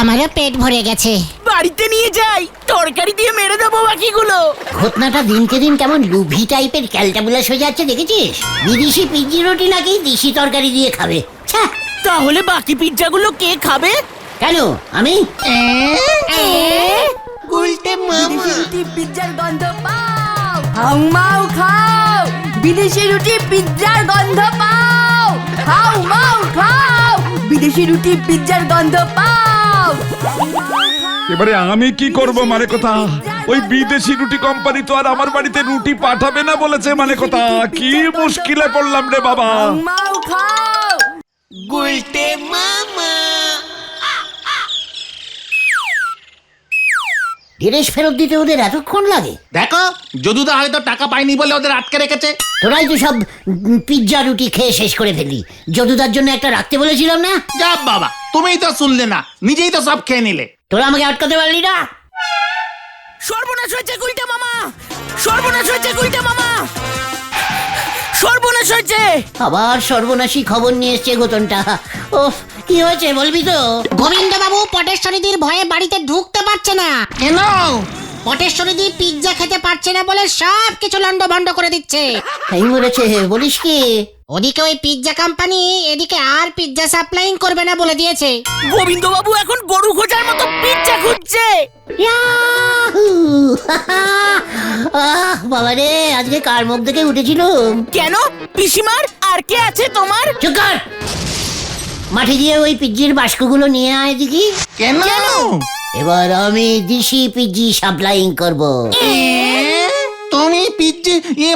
আমারও পেট ভরে গেছে। বাড়িতে নিয়ে যাই, তরকারি দিয়ে মেরে দেবো বাকিগুলো। ঘটনাটা দিনকে দিন কেমন লুভি টাইপের ক্যালটা বুলাস হয়ে যাচ্ছে, দেখেছিস? বিদেশি পিৎজি রুটি নাকি দেশি তরকারি দিয়ে খাবে। ছ্যা! তাহলে বাকি পিৎজাগুলো কে খাবে? কেন আমি? বিদেশি রুটি পিৎজার গন্ধ পাও, হাউ মাউ খাও। বিদেশি রুটি পিৎজার গন্ধ পাও, হাউ মাউ খাও। বিদেশি রুটি পিৎজার গন্ধ পাও। এবারে আমি কি করব? মানে কথা ওই বিদেশি রুটি কোম্পানি তো আর আমার বাড়িতে রুটি পাঠাবে না বলেছে। মানে কথা কি মুশকিলে পড়লাম রে বাবা। হাউ মাউ খাও। ড্রেস ফেরত দিতে ওদের এতক্ষণ লাগে? দেখো, যদুদা হয়তো টাকা পায়নি বলে ওদের আটকে রেখেছে। তোরাই তো সব পিৎজা রুটি খেয়ে শেষ করে ফেললি। যদুদার জন্য একটা রাখতে বলেছিলাম না? যা বাবা, তুমিই তো শুনলে না, নিজেই তো সব খেয়ে নিলে। তোরা আমাকে আটকাতে পারলি না। সর্বনাশ হয়েছে গুলটে মামা, সর্বনাশ হয়েছে গুলটে মামা, সর্বনাশ হয়েছে। আবার সর্বনাশী খবর নিয়ে এসছে গোতনটা। ও কি হয়েছে বলবি তো? গোবিন্দ বাবু পটেশ্বরীদির ভয়ে বাড়িতে ঢুকতে পারছে না। কেন? পটেশ্বরীদি পিৎজা খেতে পারছে না বলে সব কিছু লন্ডভন্ড করে দিচ্ছে। এই মরেছে, বলিস কি? ওদিকে ওই পিৎজা কোম্পানি এদিকে আর পিৎজা সাপ্লাইং করবে না বলে দিয়েছে। গোবিন্দ বাবু এখন গরু খোঁজার মতো পিৎজা খুঁজছে। ইয়াহু! বাবা রে, আজকে কার মুখ দেখে উঠেছিল? কেন পিসিমার? আর কে আছে তোমার? চুপ কর! মাঠে গিয়ে ওই পিৎজির বাস্কগুলো নিয়ে আয় দেখি। কেন? এবার আমি দেশি পিৎজি সাপ্লাইং করব। তুমি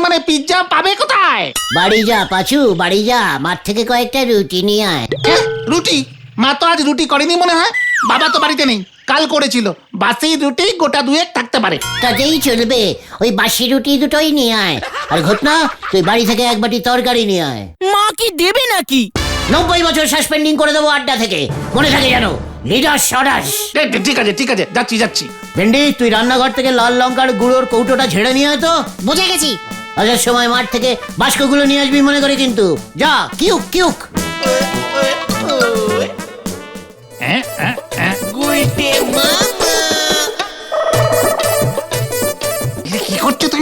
মানে পিৎজা পাবে কোথায়? বাড়ি যা পাচু, বাড়ি যা, মাঠ থেকে কয়েকটা রুটি নিয়ে আয়। রুটি? মা তো আজ রুটি করেনি মনে হয়। বাবা তো বাড়িতে নেই, কাল করেছিল। বাসি রুটি গোটা দুয়েক থাকতে পারে। তাতেই চলবে, ওই বাসি রুটি দুটোই নিয়ে আয়। আর ঘটনা, তুই বাড়ি থেকে এক বাটি তরকারি নিয়ে আয়। মা কি দেবে নাকি? 90 বছর সাসপেন্ডিং করে দেবো আড্ডা থেকে, মনে থাকে জানো। লিডার সরাস। ঠিক আছে, যাচ্ছি। ভেন্ডি, তুই রান্নাঘর থেকে লাল লঙ্কার গুঁড়োর কৌটোটা ঝেড়ে নিয়ে আয় তো। বুঝে গেছি। আসার সময় মাঠ থেকে বাস্কগুলো নিয়ে আসবি মনে করে কিন্তু। যা, কিউক। গুলটে মামা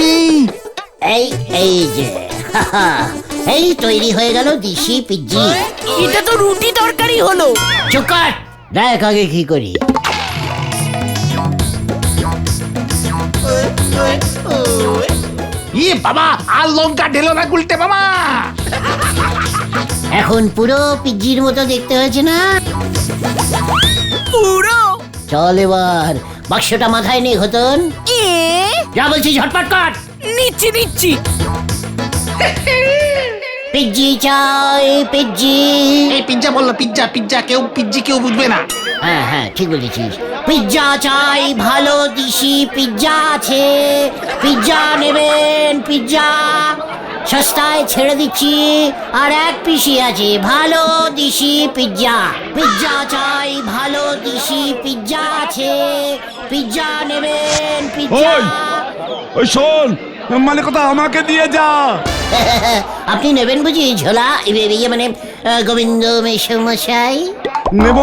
তৈরি। এই এই যে এই তৈরি হয়ে গেল দিশি পিজ্জি। এটা তো রুটি তরকারি হলো। চুপ কর, দেখ আগে কি করি। ইয়ে বাবা, আর লঙ্কা ঢেলো না গুলটে মামা। এখন পুরো পিজ্জির মতো দেখতে হয়েছে না? পুরো চল এবার বাক্সটা মাথায় নে ঘতন। এ যা বলছি ঝটপট কর। নিচ্ছি নিচ্ছি। পিজ্জি চাই পিজ্জি। এই পিজ্জা বললো, পিজ্জা পিজ্জা, কেউ পিজ্জি কেউ বুঝবে না। হ্যাঁ হ্যাঁ ঠিক বলেছিস। পিজ্জা চাই, ভালো দিশি পিজ্জা আছে। পিজ্জা নেবেন? পিজ্জা সস্তায় ছেড়ে দিচ্ছি, আর এক পিসি আছে ভালো দিশি পিজ্জা। পিজ্জা চাই, ভালো দিশি পিজ্জা আছে। পিজ্জা নেবেন? পিজ্জা ওই শোন, মানে কথা আমাকে দিয়ে যা। আপনি নেবেন বুঝি ঝোলা? ইয়ে মানে গোবিন্দ মেশমশাই। নেব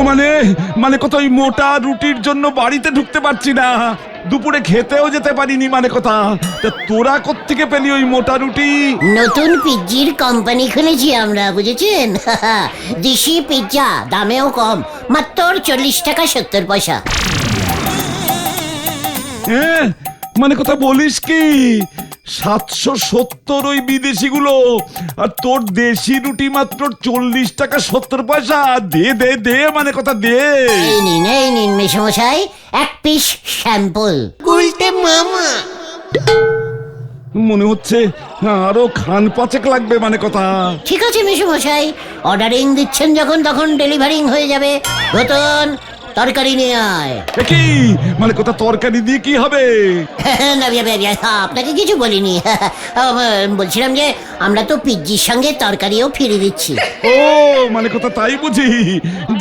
মানে কথা ওই মোটা রুটির জন্য বাড়িতে ঢুকতে পারছি না, দুপুরে খেতেও যেতে পারিনি। মানে কথা, তা তোরা কোত্থেকে পেলি ওই মোটা রুটি? নতুন পিজ্জির কোম্পানি খুলেছি আমরা, বুঝেছেন? দিশি পিজ্জা, দামেও কম, মাত্র 40 টাকা 70 পয়সা। হ্যাঁ, মানে কথা বলিস কি? 770 ওই বিদেশিগুলো, আর তোর দেশি রুটি মাত্র 40 টাকা 70 পয়সা। দে দে দে, মানে কথা দে। এই নিন মেশমশাই, এক পিস স্যাম্পল। মনে হচ্ছে আরো খান পাঁচেক লাগবে। মানে কথা, ঠিক আছে মেশমশাই, অর্ডারিং দিচ্ছেন যখন, তখন ডেলিভারিং হয়ে যাবে। নতুন তরকারি নিয়ে আয়। কি মানে কথা, তরকারি দিয়ে কি হবে? না আপনাকে কিছু বলিনি। বলছিলাম যে আমরা তো পিজ্জির সঙ্গে তরকারিও ফিরিয়ে দিচ্ছি। ও মানে কথা, তাই বুঝি?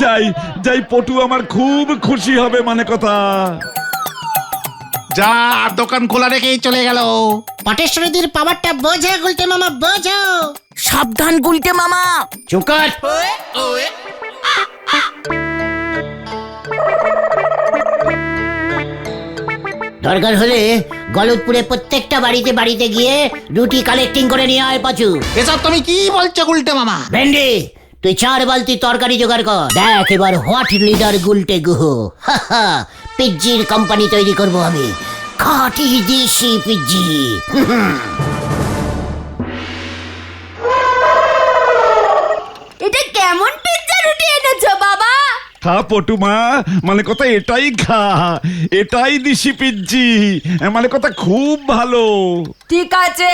যাই যাই, পটু আমার খুব খুশি হবে। মানে কথা, যা, দোকান খোলা রেখেই চলে গেল। পটেশ্বরীদের পাওয়ারটা বোঝা গুলতে মামা, বোঝো। সাবধান গুলটে মামা। চুপ কর। দরকার হলে গলতপুরে প্রত্যেকটা বাড়িতে বাড়িতে গিয়ে রুটি কালেক্টিং করে নিয়ে আয় পাচু। এসব তুমি কি বলছো গুলটে মামা? ভেন্ডি, তুই 4 বালতি তরকারি জোগাড় কর। দেখ এবার what leader Gulte Guha. পিজ্জির company তৈরি করব আমি, খাঁটি দেশি পিজ্জি। এটা কেমন পিৎজা রুটি এনেছো বাবা? খা পটুমা, মানে কথা এটাই খা, এটাই দিশি পিজ্জি। মানে কথা খুব ভালো। ঠিক আছে,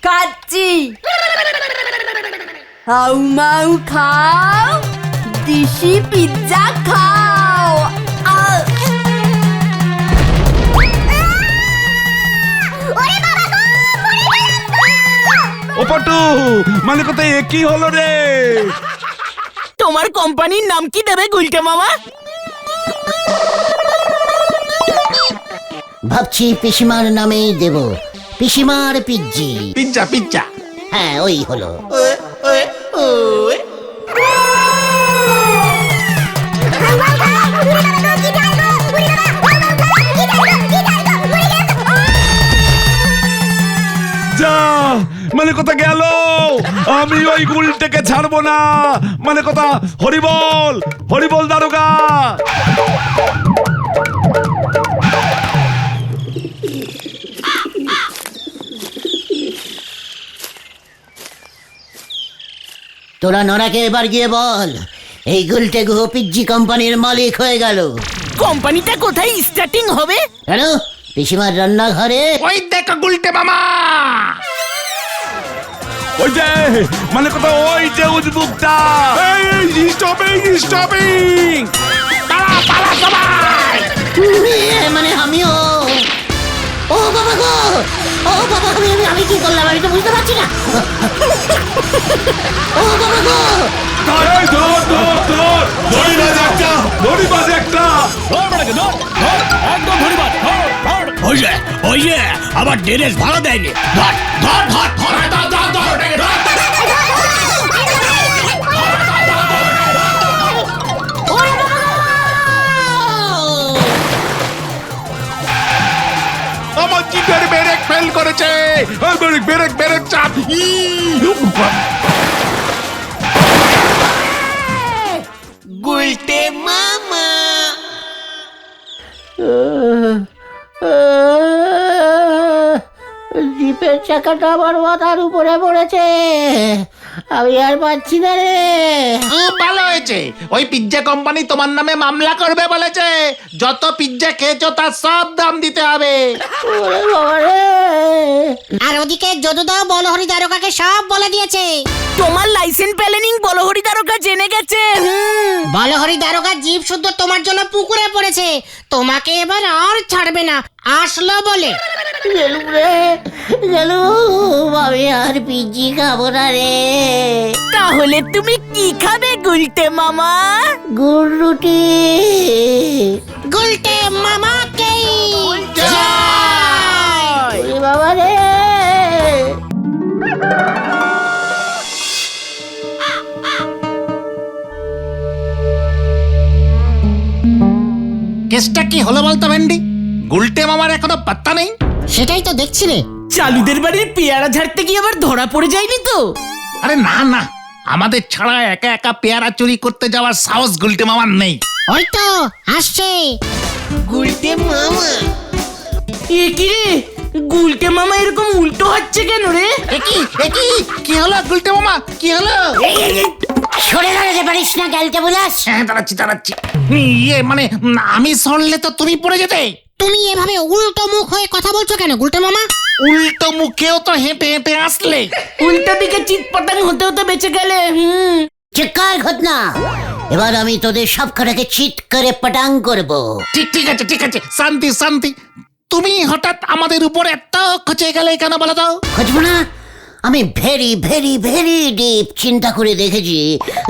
খাচ্ছি। হাউ মাউ খাও, দিশি পিৎজা খাও। ও পটু, মানে কথা এ কি হলো রে? তোমার কোম্পানির নাম কি দেবে গুলটে মামা? ভাবছি পিসিমার নামেই দেব, পিসিমার পিজ্জি। Pizza pizza. হ্যাঁ ওই হলো। যা, মানে কথা গেল। আমি ওই গুলটেকে ছাড়বো না। মানে কথা, হরিবল হরিবল দারোগা। তোরা নরাকে এবার গিয়ে বল, এই গুলটে গুহ পিজ্জি কোম্পানির মালিক হয়ে গেল। কোম্পানিটা কোথায় স্টার্টিং হবে? কেন? পিসিমার রান্নাঘরে। ওই দেখো গুলটে মামা। ওই যে, মানে কথা ওই যে উজবুকটা। স্টপিং। পালা পালা সবাই। মানে আমিও। ও বাবা গো, ও বাবা, আমি কি করলাম আমি তো বুঝতে পারছি না। ও বাবা গো, এই ধর ধর ধর, ধরিবাজ একটা, ধরিবাজ একটা। ওই যে আবার ড্রেস ভাড়া দেয়নি। ধর ধর ধর ধর ধর ধর ধর ধর। আমার জিপের ব্রেক ফেল করেছে। জিপের চাকাটা আমার মাথার উপরে পড়েছে, আমি আর পাচ্ছি না রে। ভালো হয়েছে, ওই পিৎজা কোম্পানি তোমার নামে মামলা করবে বলেছে। যত পিৎজা খেয়েছো তার সব দাম দিতে হবে। ওরে বাবা রে। আর ওদিকে যদুদাও বলহরি দারোগাকে সব বলে দিয়েছে। তোমার লাইসেন্স প্ল্যানিং বলহরি দারোগা জেনে গেছে। বলহরি দারোগার জিভ শুদ্ধ তোমার জন্য পুকুরে পড়েছে, তোমাকে এবার আর ছাড়বে না আসলো বলে। গেলুম রে গেলু, আমি আর পিজি খাবো না রে। তাহলে তুমি কি খাবে গুলটে মামা? গুড় রুটি। গুলটে মামাকে ওরে বাবা রে। কেসটা কি হলো বলতো ভেন্ডি? গুলটে মামার এখনো পাত্তা নেই। সেটাই তো দেখছি রে। চালুদের বাড়ির পেয়ারা ঝাড়তে গিয়ে আবার ধরা পড়ে যায়নি তো? আরে না না, আমাদের ছাড়া একা একা পেয়ারা চুরি করতে যাওয়ার সাহস গুলটে মামার নেই। ওই তো আসছে গুলটে মামা। এ কি রে, গুলটে মামা এরকম উল্টো হচ্ছে কেন রে? কি হলো গুলটে মামা, কি হলো? সরে দাঁড়াতে পারিস না ক্যালটে বুলাস। হ্যাঁ, দাঁড়াচ্ছি। ইয়ে মানে আমি সরলে তো তুমি পড়ে যেতে। তুমি এভাবে উল্টো মুখ হয়ে কথা বলছো কেন গুলটে মামা? উল্টো মুখেও তো হেঁটে হেঁটে আসলে। উল্টা দিকে চিৎ পটাং হতে হতে বেঁচে গেলে। চিৎকার ঘটনা, এবার আমি তোদের সব কটাকে চিৎ করে পটাং করব। ঠিক আছে, শান্তি। তুমি হঠাৎ আমাদের উপর এত খচে গেলে কেন বলো তো? খুঁজবো না? আমি ভেরি ভেরি ভেরি ডিপ চিন্তা করে দেখেছি।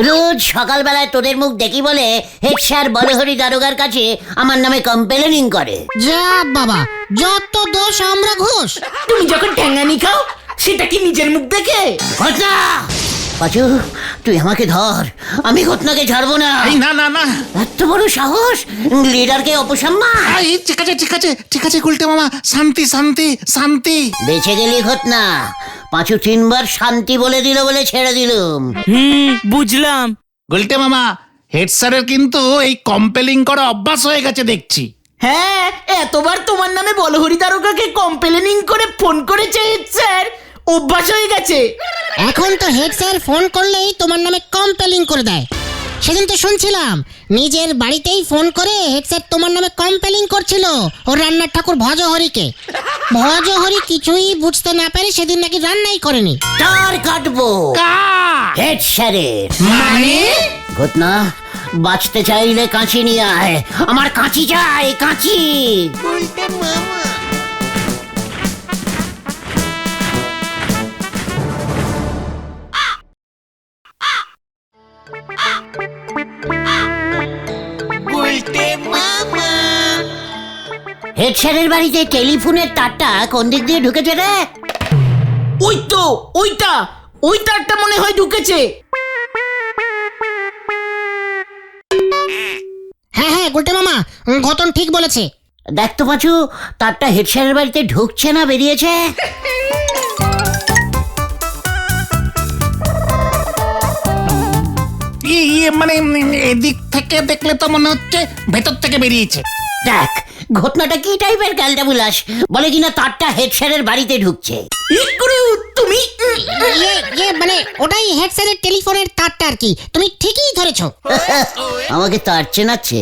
রোজ সকালবেলায় তোদের মুখ দেখি বলে হেড স্যার বলহরি দারোগার কাছে আমার নামে কমপ্লেনিং করে। যা বাবা, যত দোষ আমরা ঘোষ। তুমি যখন ঠ্যাঙ্গানি খাও সেটা কি নিজের মুখ দেখে? ঘটনা, পাচু তুই আমাকে ধর, আমি ঘটনাকে ছাড়বো না। এই না, এত বড় সাহস, লিডারকে অপসম্মান। এই ঠিক আছে গুলটে মামা, শান্তি। বেঁচে গেলি ঘটনা। পাঁচু 3 বার শান্তি বলে দিল বলে ছেড়ে দিলুম। বুঝলাম। গুলটে মামা, হেড স্যারের কিন্তু এই কম্পেলিং করা অভ্যাস হয়ে গেছে দেখছি। হ্যাঁ, এতবার তোমার নামে বলহরি দারোগাকে কমপ্লেনিং করে ফোন করেছে হেড স্যার, অভ্যাস হয়ে গেছে। এখন তো হেড স্যার ফোন করলেই তোমার নামে কমপ্লেইন করে দেয়। সেদিন তো শুনছিলাম নিজের বাড়িতেই ফোন করে হেড স্যার তোমার নামে কমপ্লেইন করছিল ওর রান্নার ঠাকুর ভজহরিকে। ভজহরি কিছুই বুঝতে না পেরে সেদিন নাকি রান্নাই করেনি। তার কাটবো হেড স্যারের। মানে ঘটনা, বাঁচতে চাইলে কাঁচি নিয়ে আয়, আমার কাঁচি চাই, কাঁচি। হেড স্যারের বাড়িতে টেলিফোনের তারটা কোন দিক দিয়ে ঢুকেছে রে? ওই তো ওই তারটা মনে হয় ঢুকেছে। হ্যাঁ গুলটে মামা, ঘটন ঠিক বলেছে। দেখ তো পাচু, তারটা হেড স্যারের বাড়িতে ঢুকছে না বেরিয়েছে? মানে এদিক থেকে দেখলে তো মনে হচ্ছে ভেতর থেকে বেরিয়েছে। দেখ ঘটনাটা কি টাইপের ক্যালটা বুলাস, বলে কিনা তারটা হেড স্যারের বাড়িতে ঢুকছে। তুমি মানে ওটাই হেড স্যারের টেলিফোনের তারটা আর কি, তুমি ঠিকই ধরেছো। আমাকে তার চেনাচ্ছে।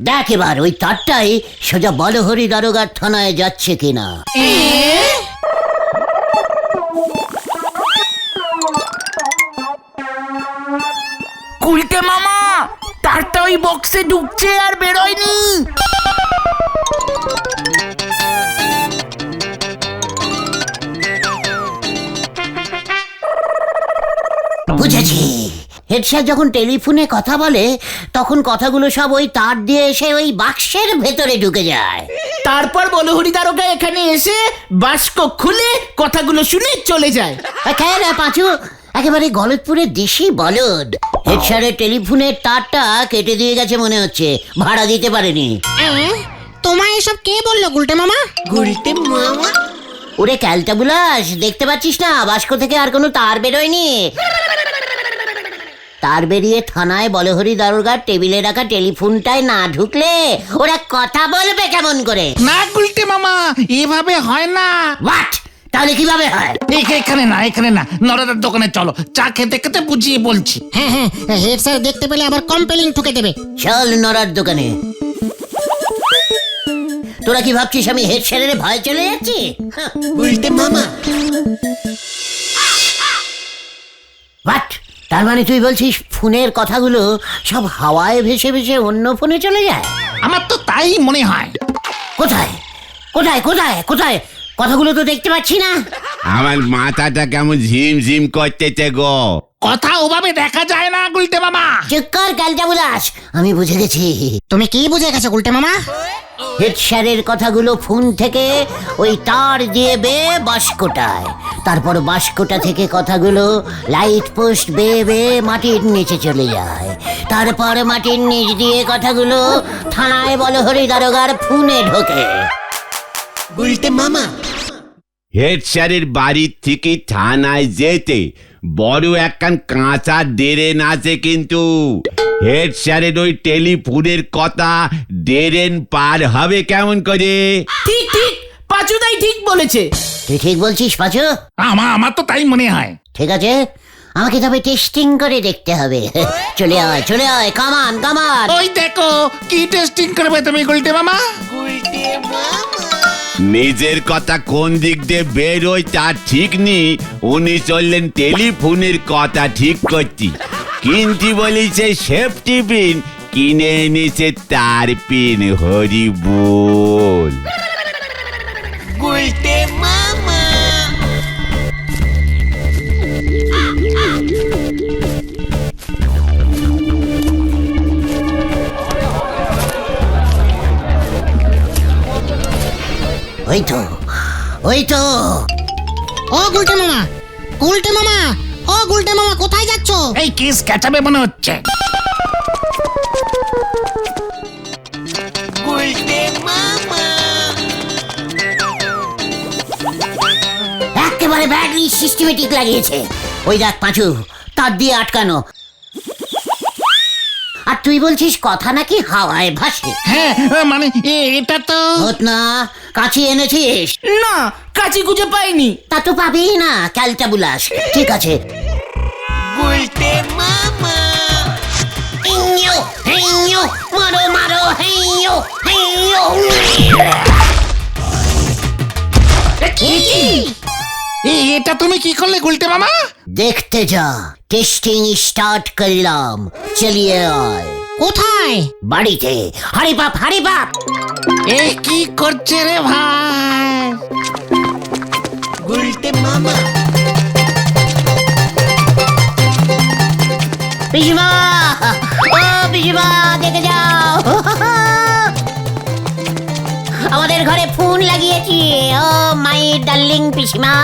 দেখ এবার ওই তারটাই সোজা বলহরি দারোগার থানায় যাচ্ছে কিনা। গুলটে মামা, তারটা ওই বক্সে ঢুকছে আর বেরোয়নি। বুঝেছি, হেড স্যার যখন টেলিফোনে কথা বলে তখন কথাগুলো সব ওই তার দিয়ে এসে ওই বাক্সের ভেতরে ঢুকে যায়। তারপর বলহরি দারোগা এখানে এসে বাস্ক খুলে কথাগুলো শুনে চলে যায়। খেয়ে রে পাঁচু, একেবারে গলতপুরের দেশি বলদ। হেড স্যারের টেলিফোনের তারটা কেটে দিয়ে গেছে মনে হচ্ছে, ভাড়া দিতে পারেনি। তোমায় এসব কে বললো গুলটে মামা? গুলটে মামা ওরে ক্যালটাবুলাস, দেখতে পাচ্ছিস না বাস্ক থেকে আর কোনো তার বেরোয়নি? তার বেরিয়ে থানায় বলহরি দারোগার টেবিলে রাখা টেলিফোনটায় না ঢুকলে ওরা কথা বলবে কেমন করে? না গুলটে মামা, এভাবে হয় না। হোয়াট? তাহলে কিভাবে হয়? এখানে না, নরদার দোকানে চলো, চা খেতে খেতে বুঝিয়ে বলছি। হ্যাঁ হ্যাঁ, হেড স্যার দেখতে পেলে আবার কম্পেলিং ঠুকে দেবে। চল নরার দোকানে। তোরা কি ভাবছিস আমি হেড স্যারের ভয় চলে যাচ্ছি? উল্টে মামা। হোয়াট? তার মানে তুই বলছিস ফোনের কথাগুলো সব হাওয়ায় ভেসে ভেসে অন্য ফোনে চলে যায়? আমার তো তাই মনে হয়। কোথায় কোথায় কোথায় কোথায়? কথাগুলো তো দেখতে পাচ্ছি না। আমার মাথাটা কেমন ঝিমঝিম করতেছে গো। কথা ওভাবে দেখা যায় না গুলটে মামা। চুপ কর ক্যালটাবুলাস, আমি বুঝে গেছি। তুমি কি বুঝে গেছো গুলটে মামা? হেড স্যারের কথাগুলো ফোন থেকে ওই তার দিয়ে বেয়ে বাস্কটায়, তারপর বাস্কটা থেকে কথাগুলো লাইট পোস্ট বেয়ে বেয়ে মাটির নিচে চলে যায়, তারপর মাটির নিচ দিয়ে কথাগুলো থানায় বলহরি দারোগার ফোনে ঢোকে। উল্টে মামা। হেড স্যারের বাড়ির থেকে থানায় যেতে বড় একখান কাঁচা ড্রেন আছে, কিন্তু হেড স্যারের ওই টেলিফোনের কথা ড্রেন পার হবে কেমন করে? ঠিক ঠিক, পাঁচুদাই ঠিক বলেছে। তুই ঠিক বলছিস পাঁচু? আমার তো তাই মনে হয়। ঠিক আছে, আমাকে তবে টেস্টিং করে দেখতে হবে। চলে আয় কামান কামান। ওই দেখো, কি টেস্টিং করবে তুমি গুলটে মামা? নিজের কথা কোন দিক দিয়ে বেরোয় তার ঠিক নেই, উনি চললেন টেলিফোনের কথা ঠিক করছি, কিনতি বলিছে সেফটি পিন, কিনে এনেছে তার পিন। হরি বল। ওই তো ও গুলটে মামা, গুলটে মামা, ও গুলটে মামা, কোথায় যাচ্ছ? এই কেস ক্যাচাবে মনে হচ্ছে। একেবারে ব্যাটারি সিস্টেমেটিক লাগিয়েছে। ওই দেখ পাঁচু, তার দিয়ে আটকানো। আর তুই বলছিস কথা নাকি হাওয়ায় ভাসে? হ্যাঁ, মানে এটা তো হত না, কাছে এনেছিস? না, কাচি খুঁজে পাইনি। তা তো পাবি না ক্যালটাবুলাস। ঠিক আছে। হেইয়ো, হেইয়ো, মারো মারো, হেইয়ো, হেইয়ো। এটা তুমি কি করলে গুলটে মামা? দেখতে যা, টেস্টিং স্টার্ট করলাম। চলিয়ে আয়। কোথায়? বাড়িতে। হারি বাপ, হারি বাপ। এ কি করছে রে ভাই? পিসিমা, ও পিসিমা, দেখে যাও, আমাদের ঘরে ফোন লাগিয়েছি। ও মাই ডার্লিং পিসিমা।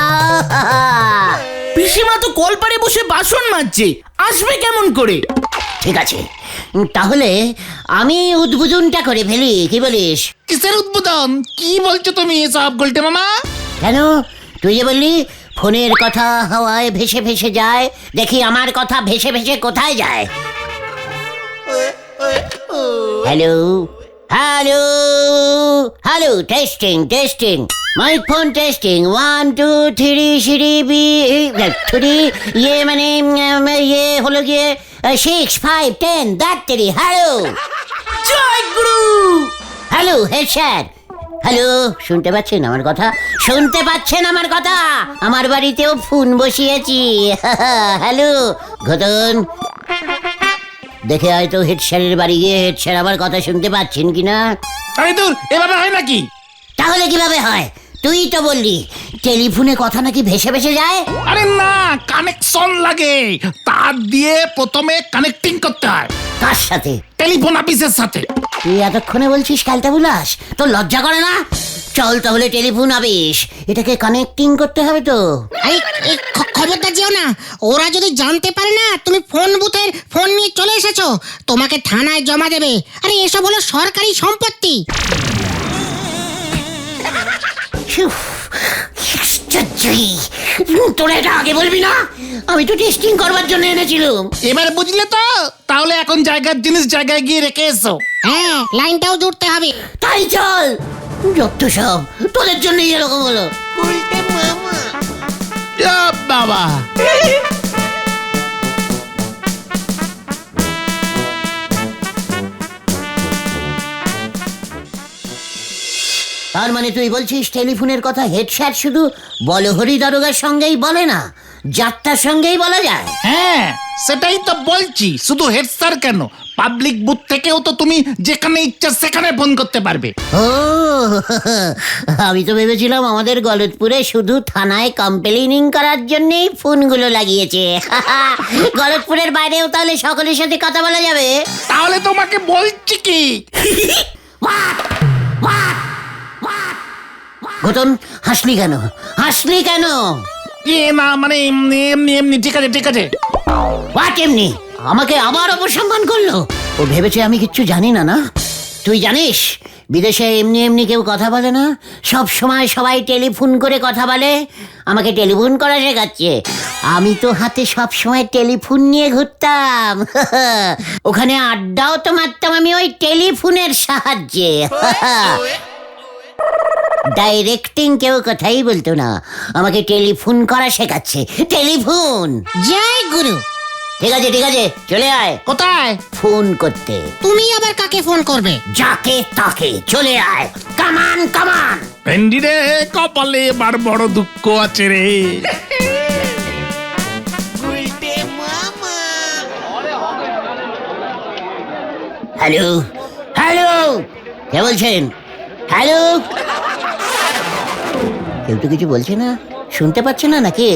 পিসিমা তো কলপারে বসে বাসন মাজছে, আসবে কেমন করে? ঠিক আছে, তাহলে আমি উদ্বোধনটা করে ফেলি, কি বলিস? কিসের উদ্বোধন? কি বলছো তুমি এসব গুলটে মামা? কেন, তুই যে বললি ফোনের কথা হাওয়ায় ভেসে ভেসে যায়, দেখি আমার কথা ভেসে ভেসে কোথায় যায়। Hello hello hello, testing testing, mic phone testing, 1 2 3 সিঁড়ি বি 3, ইয়ে মানে ইয়ে হলো গিয়ে 6 5 10 that 3। Hello Joy Guru. Hello head sir. Hello, শুনতে পাচ্ছেন আমার কথা? শুনতে পাচ্ছেন আমার কথা? আমার বাড়িতেও ফোন বসিয়েছি। হ্যালো ঘটন, দেখে হয়তো হেড স্যারের বাড়ি গিয়ে হেড স্যার আমার কথা শুনতে পাচ্ছেন কিনা। আরে দূর, এভাবে হয় নাকি? তাহলে কিভাবে হয়? তুই তো বললি টেলিফোনে কথা নাকি ভেসে ভেসে যায়। আরে না, কানেকশন লাগে, তার দিয়ে প্রথমে কানেক্টিং করতে হয়। কার সাথে? টেলিফোন অফিসের সাথে। তুই এতক্ষণে বলছিস ক্যালটাবুলাস, তোর লজ্জা করে না? চল তাহলে টেলিফোন অফিস, এটাকে কানেক্টিং করতে হবে তো। এই এই খবরটা যেও না, ওরা যদি জানতে পারে না তুমি ফোন বুথের ফোন নিয়ে চলে এসেছো, তোমাকে থানায় জমা দেবে। আরে এসব হলো সরকারি সম্পত্তি। উফ, আশ্চর্যই, তোরা এটা আগে বলবি না? আমি তো টেস্টিং করবার জন্য এনেছিলাম। এবার বুঝলে তো? তাহলে এখন জায়গার জিনিস জায়গায় গিয়ে রেখে এসো। হ্যাঁ, লাইনটাও জুড়তে হবে। তাই চল, যত সব তোদের জন্যই এরকম হলো। বাবা, তার মানে তুই বলছিস টেলিফোনের কথা হেড স্যার শুধু বলহরি দারোগার সঙ্গেই বলে না, যাত্রার সঙ্গেই বলা যায়? হ্যাঁ সেটাই তো বলছি। শুধু হেড স্যার কেন, পাবলিক বুথ থেকেও তো তুমি যেখানে ইচ্ছা সেখানে ফোন করতে পারবে। ও আমি তো ভেবেছিলাম আমাদের গলতপুরে শুধু থানায় কমপ্লেনিং করার জন্যই ফোনগুলো লাগিয়েছে। গলতপুরের বাইরেও তাহলে সকলের সাথে কথা বলা যাবে? তাহলে তোমাকে বলছি কি, ঘটন, হাসলি কেন? হাসলি কেন? না মানে এমনি এমনি এমনি। ঠিক আছে ঠিক আছে। হোয়াট এমনি? আমাকে আবার অপসম্মান করলো। ও ভেবেছে আমি কিচ্ছু জানি না। না, তুই জানিস বিদেশে এমনি এমনি কেউ কথা বলে না, সব সময় সবাই টেলিফোন করে কথা বলে। আমাকে টেলিফোন করা শেখাচ্ছে। আমি তো হাতে সব সময় টেলিফোন নিয়ে ঘুরতাম। ওখানে আড্ডাও তো মারতাম আমি ওই টেলিফোনের সাহায্যে। ডাইরেক্টিং কেউ কথাই বলতো না, আমাকে টেলিফোন করা শেখাচ্ছে। টেলিফোন। জয় গুরু। ঠিক আছে ঠিক আছে, চলে আয়। কোথায়? ফোন করতে। তুমি আবার কাকে ফোন করবে? যাকে তাকে, চলে আয়। কামান কামান। ভেন্ডি রে, কপালে এবার বড় দুঃখ আছে রে। হ্যালো হ্যালো, কে বলছেন? হ্যালো, কেউ তো কিছু বলছে না, শুনতে পাচ্ছে না নাকি?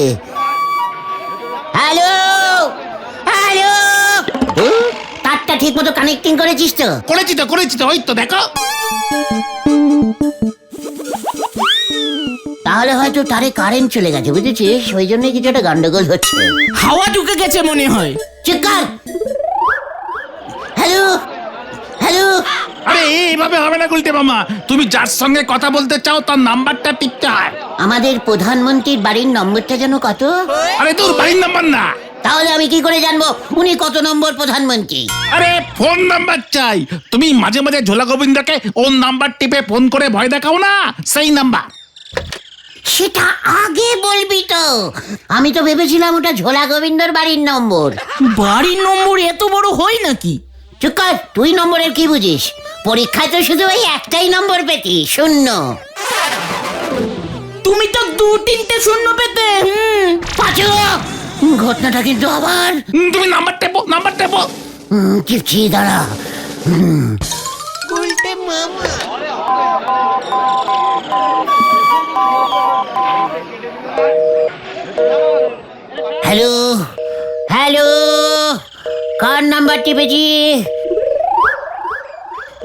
হ্যালো হ্যালো, তারটা ঠিক মতো কানেক্টিং করেছিস তো? করেছি তো, ওই তো দেখো। তাহলে হয়তো তারে কারেন্ট চলে গেছে, বুঝেছিস? ওই জন্যই কিছু একটা গন্ডগোল হচ্ছে। হাওয়া ঢুকে গেছে মনে হয়। চুপ কর। Hello hello. আরে এইভাবে হবে না গুলটে মামা। তুমি যার সঙ্গে কথা বলতে চাও তার নাম্বারটা টিপতে হয়। আমাদের প্রধানমন্ত্রীর বাড়ির নম্বরটা যেন কত? আরে তোর বাড়ির নাম্বার না। তাহলে আমি কি করে জানবো উনি কত নম্বর প্রধানমন্ত্রী? আরে ফোন নাম্বার চাই। তুমি মাঝে মাঝে ঝোলা গোবিন্দকে ওর নাম্বার টিপে ফোন করে ভয় দেখাও না, সেই নাম্বার। সেটা আগে বলবি তো। আমি তো ভেবেছিলাম ওটা ঝোলা গোবিন্দর বাড়ির নম্বর। বাড়ির নম্বর এত বড় হয় নাকি? চুপ কর, তুই নম্বরের কি বুঝিস? পরীক্ষায় তো শুধু ওই একটাই নম্বর পেতি, 0। তুমি তো 2-3টে শূন্য পেতে। পাঁচু, ঘটনাটা কিন্তু আবার। তুমি নাম্বার টেপো। চিপছি, দাঁড়া। হ্যালো হ্যালো, কার নাম্বার টিপেছি?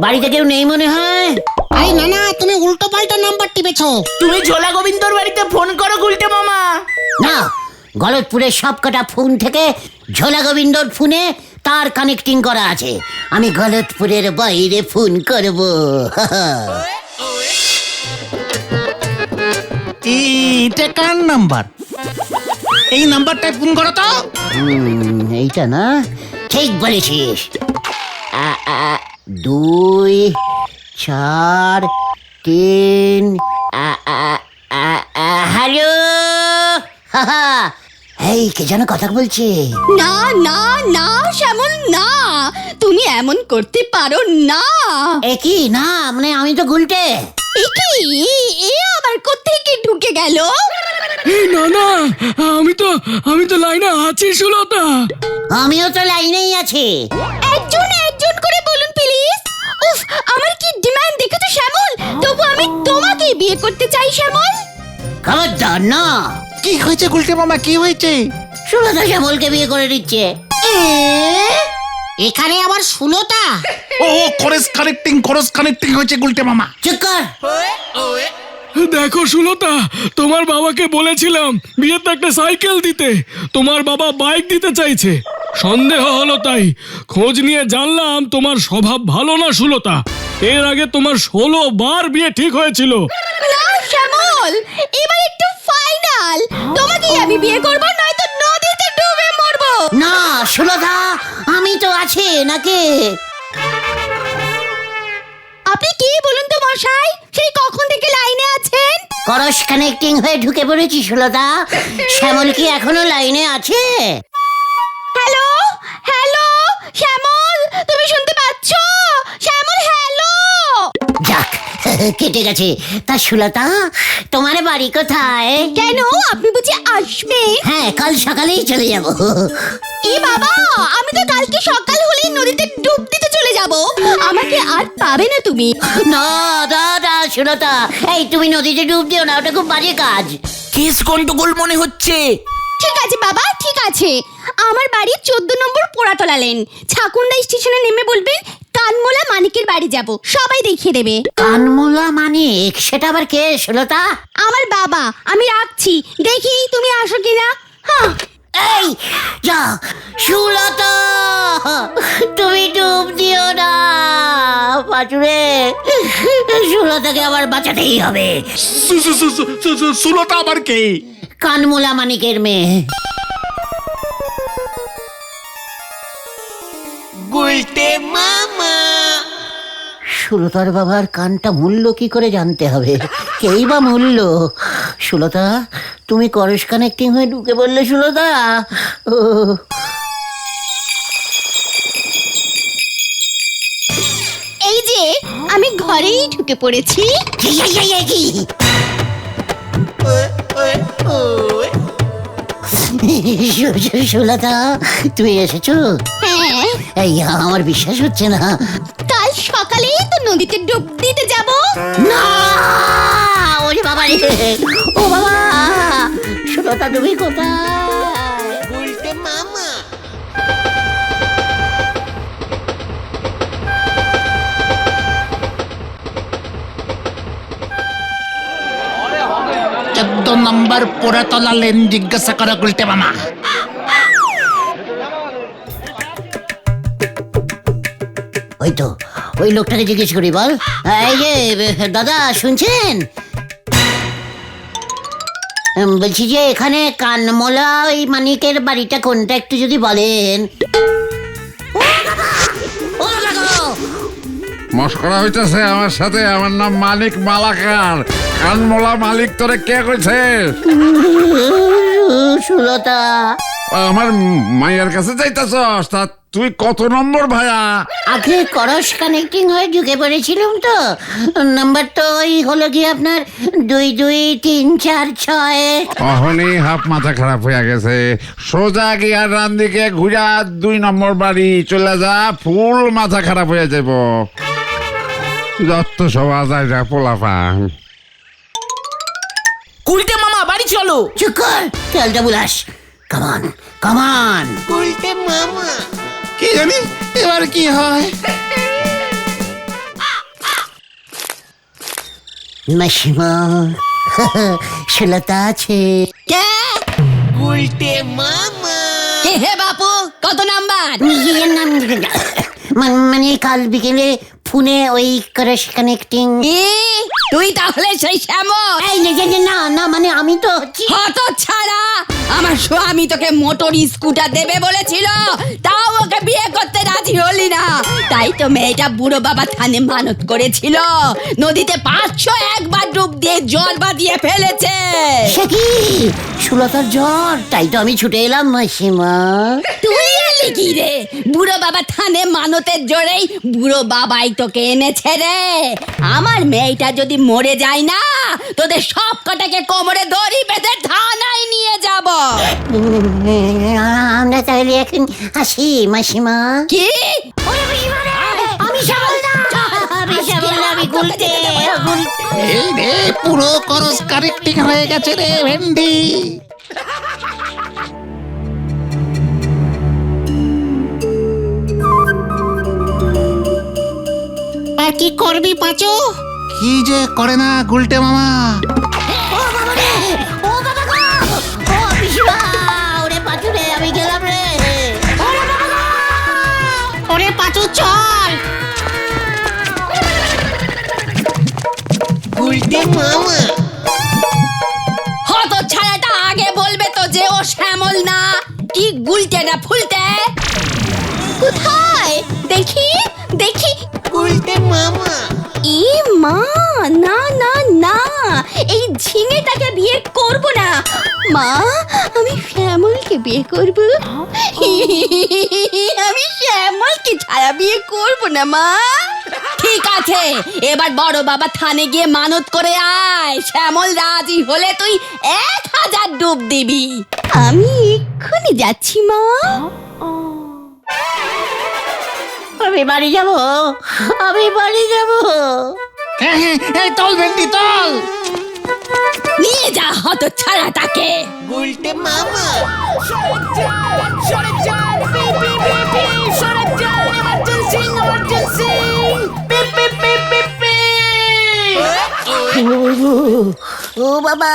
বাড়িতে কেউ নেই মনে হয়। আরে না না, তুমি উল্টো পাল্টা নাম্বার টিপেছো। তুমি ঝোলা গোবিন্দর বাড়িতে ফোন করো গুলটে মামা। না, গলতপুরের সব কটা ফোন থেকে ঝোলা গোবিন্দর ফোনে তার কানেক্টিং করা আছে। আমি গলতপুরের বাইরে ফোন করব। এইটা কার নাম্বার? এই নাম্বারটায় ফোন করো তো। এইটা না, ঠিক বলেছিস। 2 4 3। হ্যালো, এই কে যেন কথা বলছে। না না না শ্যামল, না, তুমি এমন করতে পারো না। এ কি? না মানে আমি তো গুলটে। এ কি? এ আবার কোত্থেকে ঢুকে গেল? এই না না, আমি তো লাইনে আছি সুলতা। আমিও তো লাইনেই আছি। একজন করে বলুন প্লিজ। উফ, আমার কি ডিমান্ড দেখেছো শ্যামল? তবু আমি তোমাকে বিয়ে করতে চাই শ্যামল। খবরদার না। কি হয়েছে গুলটে মামা, কি হয়েছে? সুলতা শ্যামলকে বিয়ে করে দিচ্ছে। এখানে আবার সুলতা। ও ক্রস কানেক্টিং হয়েছে গুলটে মামা। চুপ কর। দেখো সুলতা, তোমার বাবাকে বলেছিলাম বিয়েতে একটা সাইকেল দিতে, তোমার বাবা বাইক দিতে চাইছে। সন্দেহ হলো, তাই খোঁজ নিয়ে জানলাম তোমার স্বভাব ভালো না সুলতা। এর আগে তোমার 16 বার বিয়ে ঠিক হয়েছিল। না শ্যামল, এবার একটু ফাইনাল বাল, তোমাকেই আমি বিয়ে করবো, নয়তো নদীতে ডুবে মরবো। না সুলতা, আমি তো আছি নাকি? আপনি কি বলুন তো মশাই, সেই কখন থেকে লাইনে আছেন? করস কানেক্টিং হয়ে ঢুকে পড়েছি সুলতা। শ্যামল কি এখনো লাইনে আছে? হ্যালো হ্যালো, শ্যামল তুমি শুনতে পাচ্ছ? শ্যামল হ্যালো। যাক, কেটে গেছে। তা সুলতা, তোমার বাড়ি কোথায়? কেন, আপনি বুঝি আসবেন? হ্যাঁ, কাল সকালেই চলে যাব। এ বাবা, আমি তো কালকে সকাল হলেই নদীতে ডুব দিতে চলে যাব, আমাকে আর পাবে না তুমি। না দাদা সুলতা, এই তুমি নদীতে ডুব দিও না, ওটা খুব বাজে কাজ। কেস গন্ডগোল মনে হচ্ছে। ঠিক আছে বাবা, ঠিক আছে। আমার বাড়ি 14 নম্বর পোড়াতলা লেন। ছাকুন্ডা স্টেশনে নেমে বলবেন কানমোলা মানিকের বাড়ি যাব, সবাই দেখিয়ে দেবে। কানমোলা মানিক, সেটা আবার কে সুলতা? আমার বাবা। আমি রাখছি, দেখি তুমি আসো কিনা। হ্যাঁ। এই যা সুলতা, তুমি ডুব দিও না পাচুরে, সুলতাকে আবার বাঁচাতেই হবে। সুলতা আবার কে? কানমোলা মানিকের মেয়ে। সুলতার বাবার কানটা মূল্য কি করে জানতে হবে? কেই বা মূল্য? সুলতা, তুমি করস কানেক্টিং হয়ে ঢুকে বললে সুলতা। ও এই যে আমি ঘরেই ঢুকে পড়েছি। সুলতা, তুমি এসেছো? হ্যাঁ, এই আমার বিশ্বাস হচ্ছে না। কাল সকালেই তো নদীতে ডুব দিতে যাব। না, ওরে বাবা রে, ও বাবা, সুলতা তুমি কোথায়? বলতে মামা। 14 নম্বর পোড়াতলা লেন জিজ্ঞাসা করা গুলটে মামা। ওই তো, ওই লোকটাকে জিজ্ঞেস করি, বল। এই যে দাদা, শুনছেন? বলছি যে এখানে কানমোলা ওই মানিকের বাড়িটা কোনটা একটু যদি বলেন। মস্করা হইতেছে আমার সাথে। আমার নাম মালিক মালাকার। কানমোলা মালিক তোরে কে কইছে? সুলতা। আমার মায়ের কাছে যাইতাছস? তা তুই কত নম্বর ভায়া? আগে করস কানেক্টিং হয়ে ঢুকে পড়েছিলাম তো, নাম্বার তো ওই হলো গিয়ে আপনার 22346। অহনি হাফ মাথা খারাপ হইয়া গেছে। সোজা গিয়া ডান দিকে ঘুরা 2 নম্বর বাড়ি চলে যা, ফুল মাথা খারাপ হয়ে যাব। যত সবা যায় যা পোলাপা। গুলটে মামা বাড়ি চলো। চুপ কর, তেলটা বুলাস। কামান কামান। কি জানি এবার কি হয়। মাসিমা, সুলতা আছে? হে বাপু, কত নাম্বার? নিজের নাম মানে কাল বিকেলে ফোনে ওই করস কানেক্টিং। তুই তাহলে সেই শ্যামল? এই না না, মানে আমি তো হচ্ছি। হত ছাড়া, আমার স্বামী তোকে মোটর স্কুটার দেবে বলেছিল, তাও ওকে বিয়ে করতে রাজি হলি না। তাই তো মেয়েটা বুড়ো বাবা থানে মানত করেছিল, নদীতে 501 বার ডুব দিয়ে জল বাঁধিয়ে ফেলেছে। সে কি সুলতার জ্বর? তাই তো আমি ছুটে এলাম মাসিমা। তুই এলি কি রে? বুড়ো বাবা থানে মানতের জোরেই বুড়ো বাবাই তোকে এনেছে রে। আমার মেয়েটা যদি মরে যায় না, তোদের সব কটাকে কোমরে দড়ি বেঁধে থানায় নিয়ে যাব। আমরা তাহলে এখন আসি মাসিমা। কি? আমি শ্যামল না, আমি শ্যামল না, আমি গুলটে। এই রে, পুরো করস কানেক্টিং হয়ে গেছে রে ভেন্ডি। আর কি করবি পাচু? কি যে করে না গুলটে মামা। ও বাবা রে, ও বাবা গো, ও পিসিমা, ওরে পাচুরে, আমি গেলাম রে। ওরে বাবা গো, ওরে পাচু চল। হত ছাড়াটা শ্যামল না কি গুলটে না ফুলতে কোথায় দেখি দেখি উল্টে মামা ই মা না না না এই ঝিঙেটাকে বিয়ে করব না মা আমি শ্যামলকে বিয়ে করব আমি শ্যামলকে ছাড়া বিয়ে করব না মা ঠিক আছে এবার বড় বাবা থানে গিয়ে মানত করে আয় শ্যামল রাজি হলে তুই 1000 ডুব দিবি আমি এক্ষুনি যাচ্ছি মা আমি বাড়ি যাব আমি বাড়ি যাব হ্যাঁ হ্যাঁ এই তল ভেন্ডি তল। নিয়ে যা হত ছাড়াটাকে উল্টে মামা ও বাবা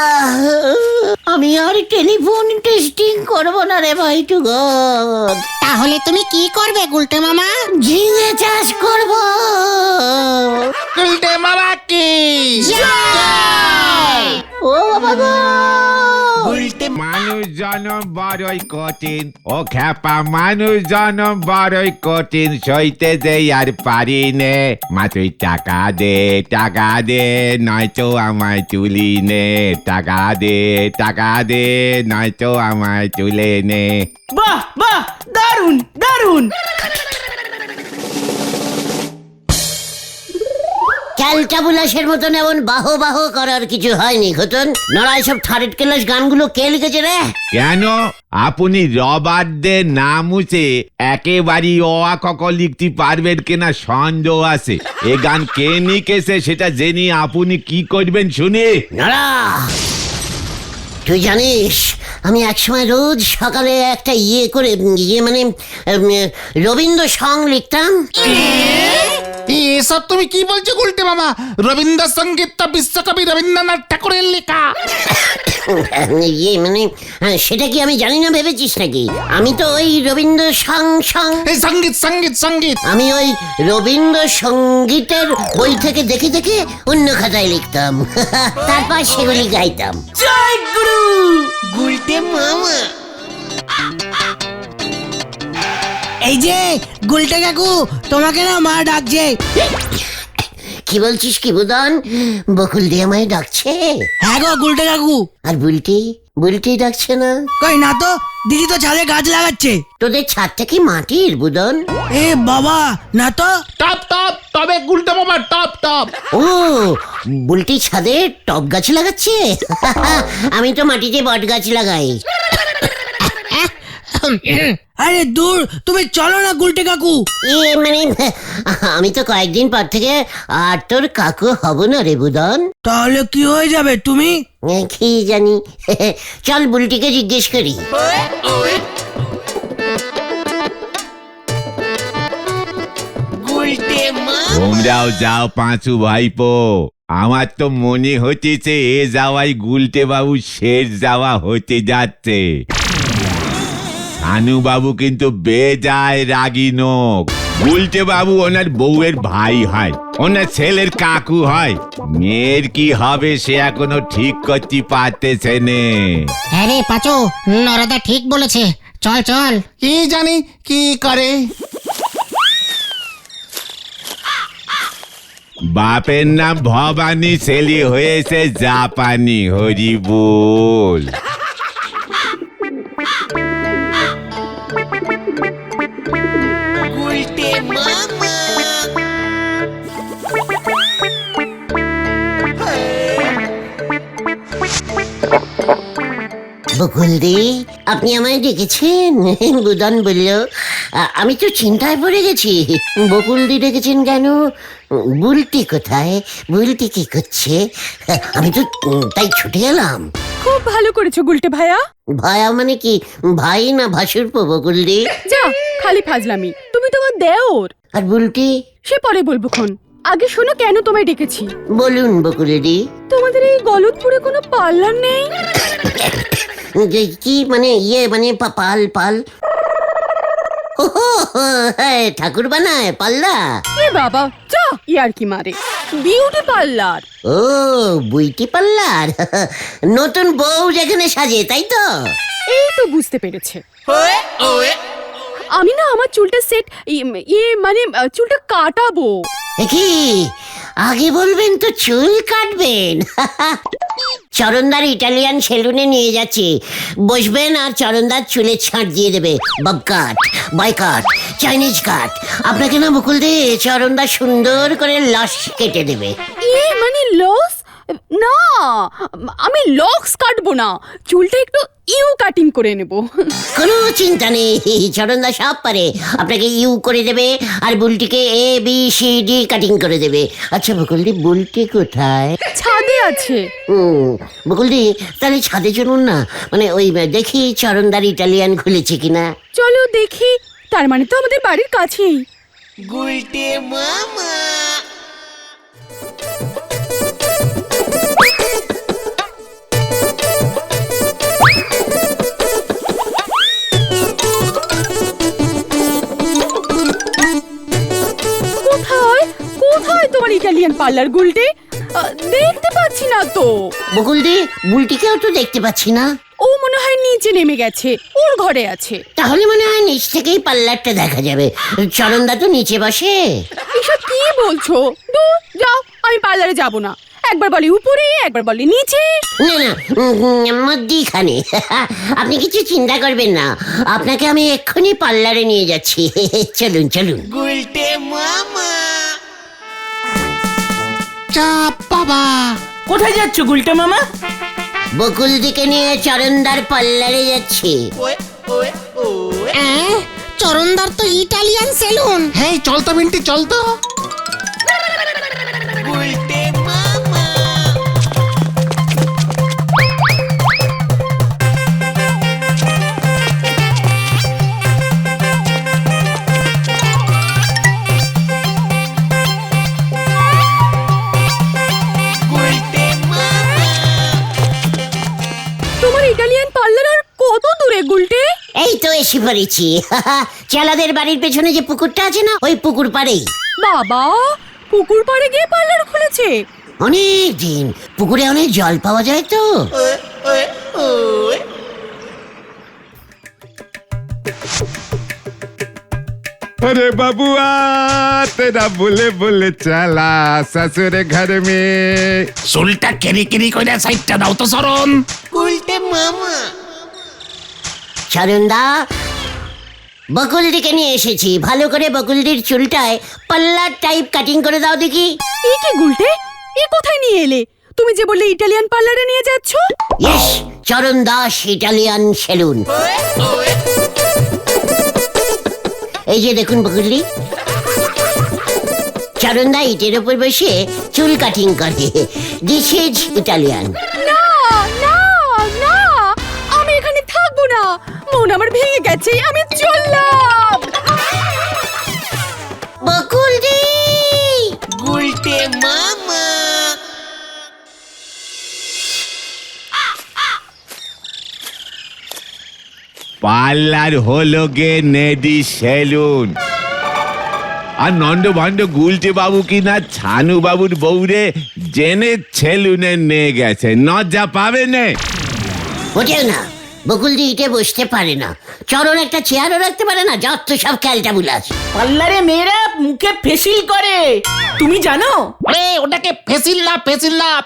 আমি আর টেলিফোন টেস্টিং করব না রে ভাই টুগর তাহলে তুমি কি করবে গুলটে মামা? ঝিঙে চাষ করব উল্টে মামা কি ও বাবা মানুষ জনম বড়ই কঠিন ও খ্যাপা মানুষ জনম বড়ই কঠিন সইতে যে আর পারি নে মা তুই টাকা দে নয়তো আমায় তুলি নে টাকা দে নয়তো আমায় তুলে নে। বাহ বাহ দারুন দারুন ক্যালটা বুলাসের মতন এমন বাহ বাহ করার কিছু হয়নি ঘটন নড়াই সব থার্ড ক্লাস গানগুলো কে লিখেছে রে কেন আপনি রবার্টদের নাম মুছে একেবারেই অ আ ক খ লিখতে পারবেন কিনা সন্দেহ আছে। এ গান কে লিখেছে সেটা জেনে আপনি কি করবেন শুনি। নড়া তুই জানিস আমি একসময় রোজ সকালে একটা মানে রবীন্দ্র সং লিখতাম। এসব তুমি কি বলছো উল্টে মামা? রবীন্দ্রসঙ্গীতটা বিশ্বকবি রবীন্দ্রনাথ ঠাকুরের লেখা। মানে সেটা কি আমি জানি না ভেবেছিস নাকি? আমি তো ওই রবীন্দ্র সং এই সঙ্গীত সঙ্গীত সঙ্গীত আমি ওই রবীন্দ্র সঙ্গীতের বই থেকে দেখে দেখে অন্য খাতায় লিখতাম তারপর সেগুলি গাইতাম। জয় গুরু গুলটে মামা এই যে গুলটে কাকু তোমাকে না মা ডাকছে। কি বলছিস কি বুদন? বকুল দিয়ে আমায় ডাকছে? হ্যাঁ গো গুলটে কাকু। আর বুলটি ডাকছে না? কই না তো, দিদি তো ছাদে গাছ লাগাচ্ছে। তোদের ছাদটা কি মাটির বুদন? এ বাবা না তো। টপ টপ তবে উল্টে মামা টপ টপ। ও বুলটি ছাদে টব গাছ লাগাচ্ছে আমি তো মাটিতে বট গাছ লাগাই। আরে দূর, তুমি চলো না গুলটে কাকু। মানে আমি তো কয়েকদিন পর থেকে আর তোর কাকু হব না রে বুদন। তাহলে কি হয়ে যাবে তুমি? কি জানি চল বুলটিকে জিজ্ঞেস করি। তোমরাও যাও পাঁচু ভাইপো, আমার তো মনে হচ্ছে এ যাওয়াই গুলটে বাবু শেষ যাওয়া হতে যাচ্ছে। সানু বাবু কিন্তু বেজায় রাগী নোক। গুলটে বাবু ওনার বউয়ের ভাই হয়, ওনার ছেলের কাকু হয়। মেয়ের কি হবে সে এখনো ঠিক করতে পারতেছে নে। হ্যাঁ রে পাচু, নরাদা ঠিক বলেছে, চল চল। কি জানি কি করে। বাপের নাম ভবানী, ছেলে হয়েছে জাপানি। হরি বল। বকুলদি আপনি আমায় ডেকেছেন? বুদন বলল। আমি তো চিন্তায় পড়ে গেছি। বকুলদি ডেকেছেন কেন? বুলটি কোথায়? বুলটি কি করছে? আমি তো তাই ছুটে এলাম। খুব ভালো করেছো গুলটে ভাইয়া। ভায়া মানে কি? ভাই না ভাসুরপো বকুলদি? যা খালি ফাজলামি, তুমি তোমার দেওর। আর বুলটি? সে পরে বলবো খন, আগে শোনো কেন তোমায় ডেকেছি। বলুন বকুলদি। তোমাদের এই গলতপুরে কোনো পার্লার নেই? কি মানে মানে পাল ঠাকুর বানায় পাল্লা? এ বাবা যা, ইয়ার কি মারে, বিউটি পার্লার। ও বুইটি পার্লার নতুন বউ যেখানে সাজে তাই তো? এই তো বুঝতে পেরেছে। আমি না আমার চুলটা সেট মানে চুলটা কাটাবো। কি আগে বলবেন তো চুল কাটবেন? চরণদার ইটালিয়ান সেলুনে নিয়ে যাচ্ছি, বসবেন আর চরণদার চুলে ছাঁট দিয়ে দেবে। বব কাট, বয় কাট, চাইনিজ কাট। আপনাকে না মুকুল দিয়ে চরণদা সুন্দর করে লস কেটে দেবে। মানে লস না, আমি লক্স কাটবো না, চুলটা একটু ইউ কাটিং করে নেব। কোনো চিন্তা নেই, চরণদা সব পারে। আপনাকে ইউ করে দেবে আর বুলটিকে ABCD কাটিং করে দেবে। আচ্ছা বকুলদি, বুলটি কোথায়? ছাদে আছে। বকুলদি, তাহলে ছাদে চলুন না, মানে ওই দেখি চরণদার ইটালিয়ান খুলেছে কিনা। চলো দেখি, তার মানে তো আমাদের বাড়ির কাছেই। কোথায় কোথায় তোমার ইটালিয়ান পার্লার গুলটে? দেখতে পাচ্ছি না তো। বকুলদি, বুলটিকেও তো দেখতে পাচ্ছি না। ও মনে হয় নিচে নেমে গেছে, ওর ঘরে আছে। তাহলে মনে হয় নিচ থেকেই পার্লারটা দেখা যাবে। চরণদা তো নিচে বসে। এসব কি বলছো? দূর যাও, আমি পার্লারে যাব না। একবার বলি উপরে, একবার বলি নিচে। না না, মধ্যিখানে। আপনি কিছু চিন্তা করবেন না, আপনাকে আমি এক্ষুনি পার্লারে নিয়ে যাচ্ছি। চলুন চলুন। চাপ বাবা। কোথায় যাচ্ছ গুলটে মামা? বকুলদিকে নিয়ে চরণদার পার্লারে যাচ্ছি। চরণদার তো ইটালিয়ান সেলুন। হ্যাঁ চল তো মিন্টি, চল তো। তোমার ইটালিয়ান পার্লার আর কত দূরে গুলটে? এই তো এসে পড়েছি। চালাদের বাড়ির পেছনে যে পুকুরটা আছে না, ওই পুকুর পাড়েই। বাবা, পুকুর পাড়ে গিয়ে পার্লার খুলেছে? অনেক দিন, পুকুরে অনেক জল পাওয়া যায় তো। अरे बबुआ तेरा बोले बोले चला ससुर घर में। চুলটা কেরি কেরি করে সাইডটা দাও তো শরণ। চরণদা, বকুলদিকে নিয়ে এসেছি। ভালো করে বকুলদির চুলটায় পাল্লার টাইপ কাটিং করে দাও দেখি। এ কি গুলটে, এ কোথায় নিয়ে এলে? তুমি যে বললে ইটালিয়ান পার্লারে নিয়ে যাচ্ছ। ইয়েস, চরণ দাস ইটালিয়ান সেলুন। এই যে দেখুন বকুলদি, চরণদা ইটের উপর বসে চুল কাটিং করে। This is Italian. না না না, আমি এখানে থাকবো না, মন আমার ভেঙে গেছে, আমি চললাম। বকুলদি, পার্লার হলো গে নেডি সেলুন। আর নন্দ ভন্ড গুলটে বাবু কি না ছানু বাবুর বউরে জেনে সেলুনে নিয়ে গেছে, লজ্জা পাবে না? ওঠেও না, বকুলদি ইটে বসতে পারে না, চরণ একটা চেয়ারও রাখতে পারে না, যত সব ক্যালটা বুলাস। পার্লারে মেয়েরা মুখে ফেসিল করে, তুমি জানো? আরে ওটাকে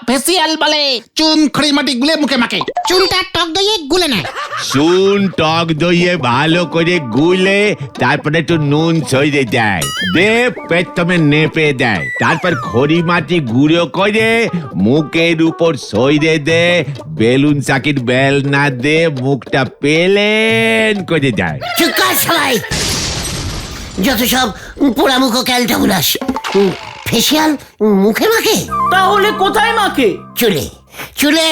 ফেসিয়াল বলে। চুন খড়ি মাটি গুলে মুখে মাখে। চুনটা টক দইয়ে গুলে নেয়। চুন টক দইয়ে ভালো করে গুলে তারপরে একটু নুন ছড়িয়ে দেয়, দে পেটমে নেপে দেয়, তারপর খড়ি মাটি গুঁড়ো করে মুখের উপর ছড়িয়ে দে, বেলুন চাকির বেল না দে মুখটা পেলেন করে দেয়। চুপ কর সবাই, যত সব পোড়া মুখো ক্যালটা বুলাস। ফেসিয়াল মুখে মাখে? তাহলে কোথায় মাখে? চুলে, চুলে।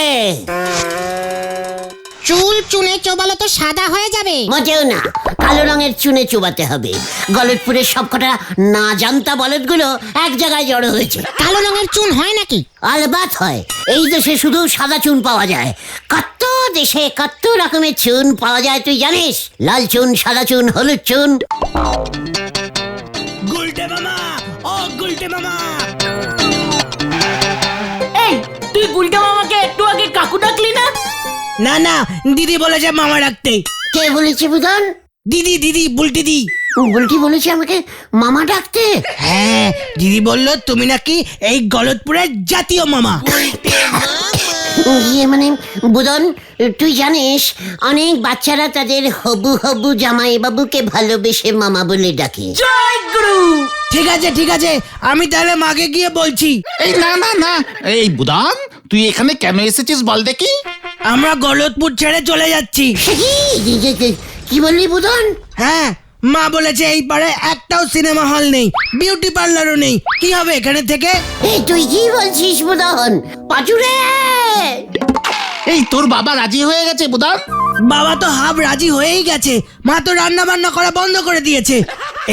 চুল চুনে চোবালে তো সাদা হয়ে যাবে। মোটেও না, কালো রঙের চুনে চুবাতে হবে। গলতপুরের সবকটা না জানতা বলদগুলো এক জায়গায় জড়ো হয়েছে। কালো রঙের চুন হয় নাকি? আলবাত হয়, এই দেশে শুধু সাদা চুন পাওয়া যায়। কত দেশে কত রকমের চুন পাওয়া যায় তুই জানিস? লাল চুন, সাদা চুন, হলুদ চুন। এই তুই গুলটে মামাকে একটু আগে কাকু ডাকলি না? না না, দিদি বলেছে মামা ডাকতে। কে বলেছে বুদন? দিদি দিদি বুলটি দি। বুলটি বলেছে আমাকে মামা ডাকতে? হ্যাঁ, দিদি বলল তুমি নাকি এই গলতপুরের জাতীয় মামা। ইয়ে মানে বুদন, তুই জানিস অনেক বাচ্চারা তাদের হবু হবু জামাই বাবুকে ভালোবেসে মামা বলে ডাকে। জয় গুরু। ঠিক আছে ঠিক আছে, আমি তাহলে মাকে গিয়ে বলছি। এই না না না, এই বুদান তুই এখানে কেন এসেছিস বল দেখি? আমরা গলতপুর ছেড়ে চলে যাচ্ছি। কি বললি বুদন? হ্যাঁ, মা বলেছে এই পাড়ে একটাও সিনেমা হল নেই, বিউটি পার্লারও নেই। কি হবে এখানে থেকে? এই তুই কি বলছিস বুদন? পাচুরে, এই তোর বাবা রাজি হয়ে গেছে বুদান? বাবা তো হাফ রাজি হয়েই গেছে, মা তো রান্না বান্না করা বন্ধ করে দিয়েছে।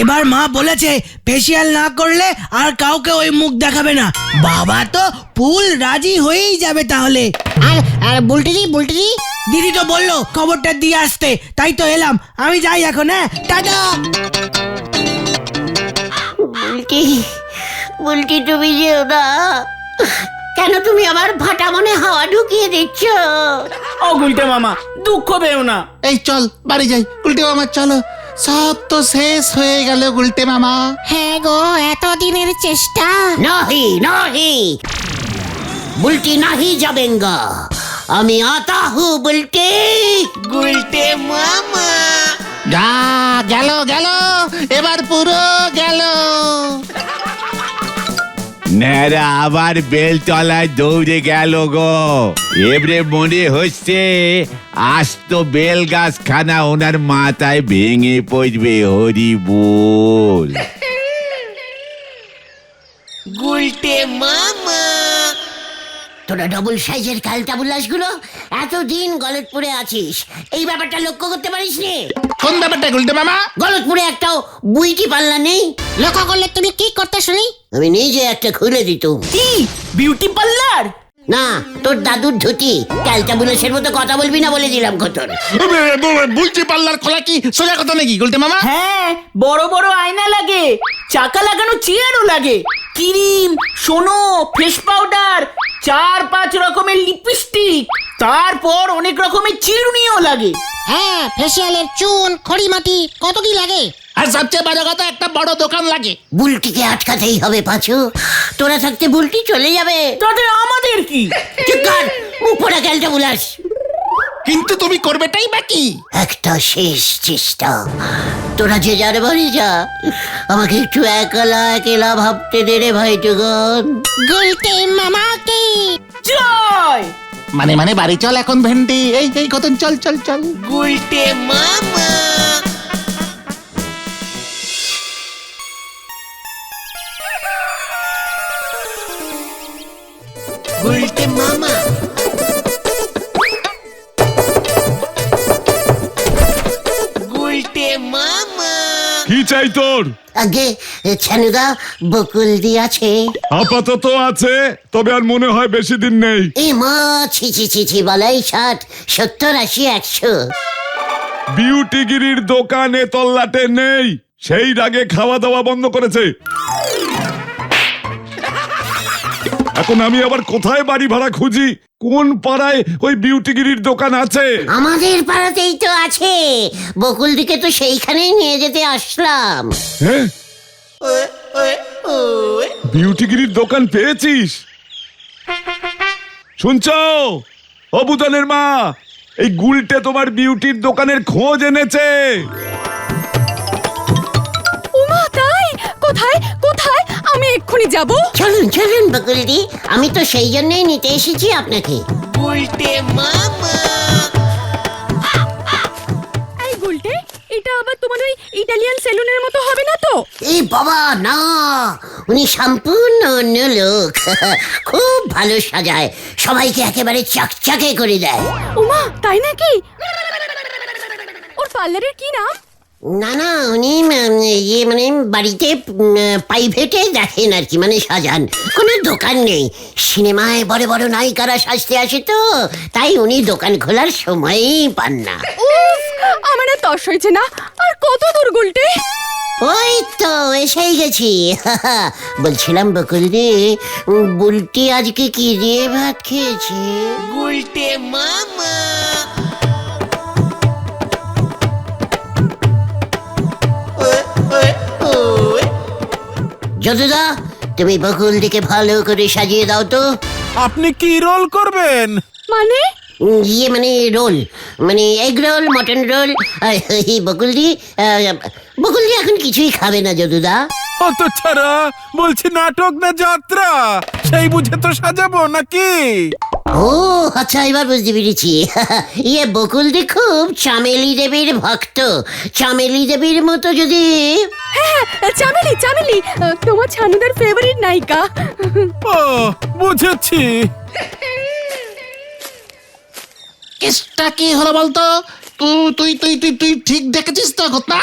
এবার মা বলেছে ফেসিয়াল না করলে আর কাউকে ওই মুখ দেখাবে না। বাবা তো ফুল রাজি হয়েই যাবে তাহলে। আর আর বুলটি দি দিদি তো বললো খবরটা দিয়ে আসতে, তাই তো এলাম। আমি যাই এখন, হ্যাঁ, টাটা। বুলটি, বুলটি তুমি যেও না। কেন তুমি আমার ফাটা মনে হাওয়া ঢুকিয়ে দিচ্ছ? ও গুলটে মামা, দুঃখ পেও না। এই চল বাড়ি যাই গুলটে মামা, চলো। সব তো শেষ হয়ে গেল গুলটে মামা। হ্যাঁ গো, এতদিনের চেষ্টা। नहीं नहीं, बुल्टी नहीं जाबेंगा। আমি आता हूँ बुल्टी। গুলটে মামা। যা গেল গেল, এবার পুরো গেল। ন্যাড়া আবার বেলতলায় দৌড়ে গেল গো। এবারে মনে হচ্ছে আস্ত বেল গাছ খানা ওনার মাথায় ভেঙে পড়বে। হরি বল। গুলটে মামা। তোরা ডবল সাইজের ক্যালটাবুলাস গুলো এতদিন গলতপুরে আছিস, এই ব্যাপারটা লক্ষ্য করতে পারিস নি? কোন ব্যাপারটা গুলটে মামা? গলতপুরে একটাও বুইটি পাল্লা নেই। লক্ষ্য করলে তুমি কি করতে শুনি? আমি নিজে একটা খুলে দিতুম। কি বিউটি পার্লার? না, তোর দাদুর ধুতি। ক্যালটাবুলাসের মতো কথা বলবি না বলে দিলাম খতর। বুলটি পাল্লার খোলা কি সোজা কথা নাকি গুলটে মামা? হ্যাঁ, বড় বড় আয়না লাগে, চাকা লাগানো চেয়ারও লাগে, ক্রিম, সোনো, ফেস পাউডার, 4-5 রকমের লিপস্টিক, তারপর অনেক রকমের চিরুনিও লাগে। হ্যাঁ, ফেসিয়ালের চুন, খড়িমাটি, কত কি লাগে। আর সবচেয়ে বড় কথা, একটা বড় দোকান লাগে। বুলটিকে আটকাতেই হবে পাঁচু। তোরা থাকতে বুলটি চলে যাবে। তাতে আমাদের কি? চুপ কর, মুখ পড়া ক্যালটাবুলাস। কিন্তু তুমি করবেটাই বাকি। একটা শেষ চেষ্টা। তোরা যে যার বাড়ি যা, আমাকে একটু একলা ভাবতে দে রে ভাই টুগন। গুলটে মামাকে জয় মানে বাড়ি চল এখন ভেন্ডি। এই কতন, চল চল চল। গুলটে মামা। গুলটে মামা। গুলটে মামা। কি চাই তোর? আগে ছানুদা বকুল দি আছে? আপাতত আছে, তবে আর মনে হয় বেশি দিন নেই। এ মা, ছি ছি ছি ছি, বলাই 60, 70, 80, 100। বিউটিগিরির দোকানে তল্লাটে নেই, সেই রাগে খাওয়া দাওয়া বন্ধ করেছে। এখন আমি আবার কোথায় বাড়ি ভাড়া খুঁজি? কোন পাড়ায় ওই বিউটিগিরির দোকান আছে? আমাদের পাড়াতেই তো আছে। বকুল দিকে তো সেইখানেই নিয়ে যেতে আসলাম। হ্যাঁ, বিউটিগিরির দোকান পেয়েছিস? শুনছো ও বুদনের মা, এই গুলটে তোমার বিউটির দোকানের খোঁজ এনেছে। উমা, তাই? কোথায় কোথায়? আমি এক্ষুনি যাব। চলুন চলুন বকুল দি, আমি তো সেই জন্যই নিতে এসেছি আপনাকে। গুলটে মামা। এই গুলটে, এটা আবার তোমার ওই ইটালিয়ান সেলুনের মতো হবে না তো? এই বাবা না, উনি সম্পূর্ণ অন্য লোক। খুব ভালো সাজায়, সবাইকে একেবারে চকচকে করে দেয়। উমা, তাই নাকি? ওর পার্লারের কি নাম? না না, উনি ইয়ে মানে বাড়িতে প্রাইভেটে দেখেন আর কি, মানে সাজান। কোনো দোকান নেই। সিনেমায় বড় বড় নায়িকারা সাজতে আসে তো, তাই উনি দোকান খোলার সময়ই পান না। উফ, আমার আর তস হয়েছে না। আর কত দূর গুলটে? ওই তো এসেই গেছি। বলছিলাম বকুল দি, বুলটি আজকে কি দিয়ে ভাত খেয়েছে? গুলটে মামা। যদুদা, তুমি বকুলদিকে ভালো করে সাজিয়ে দাও তো। আপনি কি রোল করবেন? মানে ইয়ে মানে রোল, মানে এগ রোল, মটন রোল। বকুলদি বকুলদি এখন কিছুই খাবে না যদুদা। অত ছাড়া বলছি নাটক না যাত্রা, সেই বুঝে তো সাজাবো নাকি? ও আচ্ছা, এবার বুঝতে পেরেছি। ইয়ে বকুলদি খুব চামেলি দেবীর ভক্ত। চামেলি দেবীর মতো যদি হ্যাঁ চামেলি চামেলি তোমার ছানুদার ফেভারিট নায়িকা। ও বুঝেছি। কেসটা কি হলো বলতো? তুই তুই তুই তুই ঠিক দেখেছিস তো ঘটনা?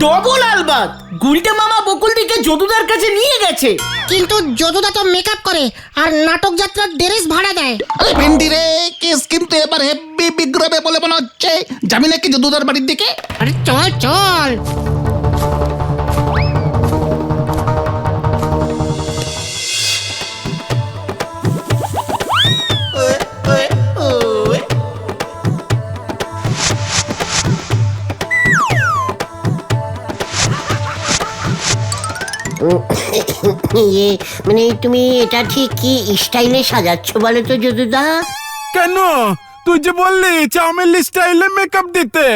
ডবল আলবাত গুলটে মামা বকুলদিকে যদুদার কাছে নিয়ে গেছে। কিন্তু যদুদা তো মেকআপ করে আর নাটক যাত্রার ড্রেস ভাড়া দেয়। আরে ভেন্ডি রে, কেস কিন্তু এবার হেব্বি বিগ্রবে বলে মনে হচ্ছে। যাবি নাকি যদুদার বাড়ির দিকে? আরে চল চল। ইয়ে মানে তুমি এটা ঠিক কি স্টাইলে সাজাচ্ছ বলো তো যদুদা? কেন? তুই যে বললি চামেলি স্টাইলে মেকআপ দিতে,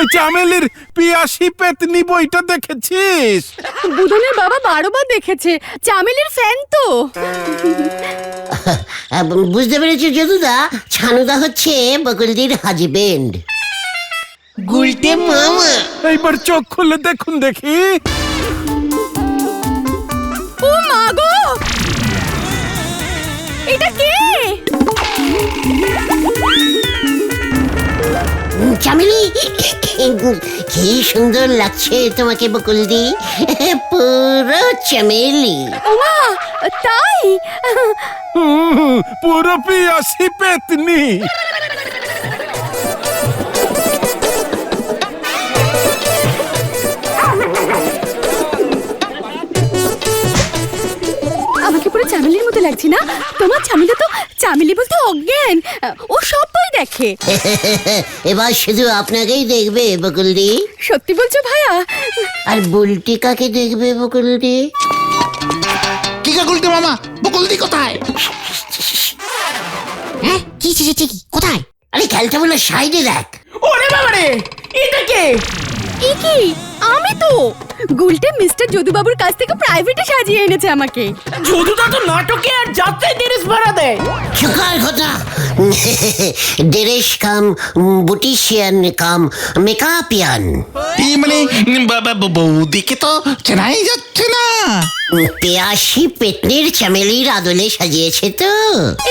এই চামেলির পিয়াসি পেতনি বইটা দেখেছিস? বুধনের বাবা 12 বার দেখেছে, চামেলির ফ্যান তো। বুঝতে পেরেছি যদুদা, ছানুদা হচ্ছে বকুলদির হাজবেন্ড। গুলটে মামা এইবার চোখ খুলে দেখুন দেখি। ও মা গো, এটা কে? চামেলি, কি সুন্দর লাগছে তোমাকে বকুলদি, পুরো চামেলি। ওমা তাই? পুরো পিয়াসি পেতনি। আমাকে পুরো চামেলির মতো লাগছে না? তোমার চামেলি তো চামেলি বলতে অজ্ঞান, ও সবই দেখে। এবার শুধু আপনাকেই দেখবে বকুলদি। সত্যি বলছো ভাইয়া? আর বুলটি কাকে দেখবে বকুলদি? কি গো গুলটে মামা, বকুলদি কোথায়? হ্যাঁ কি কোথায়? আরে খেলটা বলে সাইডে দেখ। ওরে বাবা রে, এটা কে? এ কি? আমি তো গুলটে মিস্টার যদুবাবুর কাছ থেকে প্রাইভেটে সাজিয়ে এনেছে আমাকে। যদুদা তো নাটকে আর যাত্রায় ড্রেস ভাড়া দেয়। চুকার কথা। ড্রেস কাম বুটিশিয়ান কাম মেকআপিয়ান। এই মানে বৌদিকে তো চেনাই যাচ্ছে না। পেয়াসি পেতনির চামেলির আদলে সাজিয়েছে তো।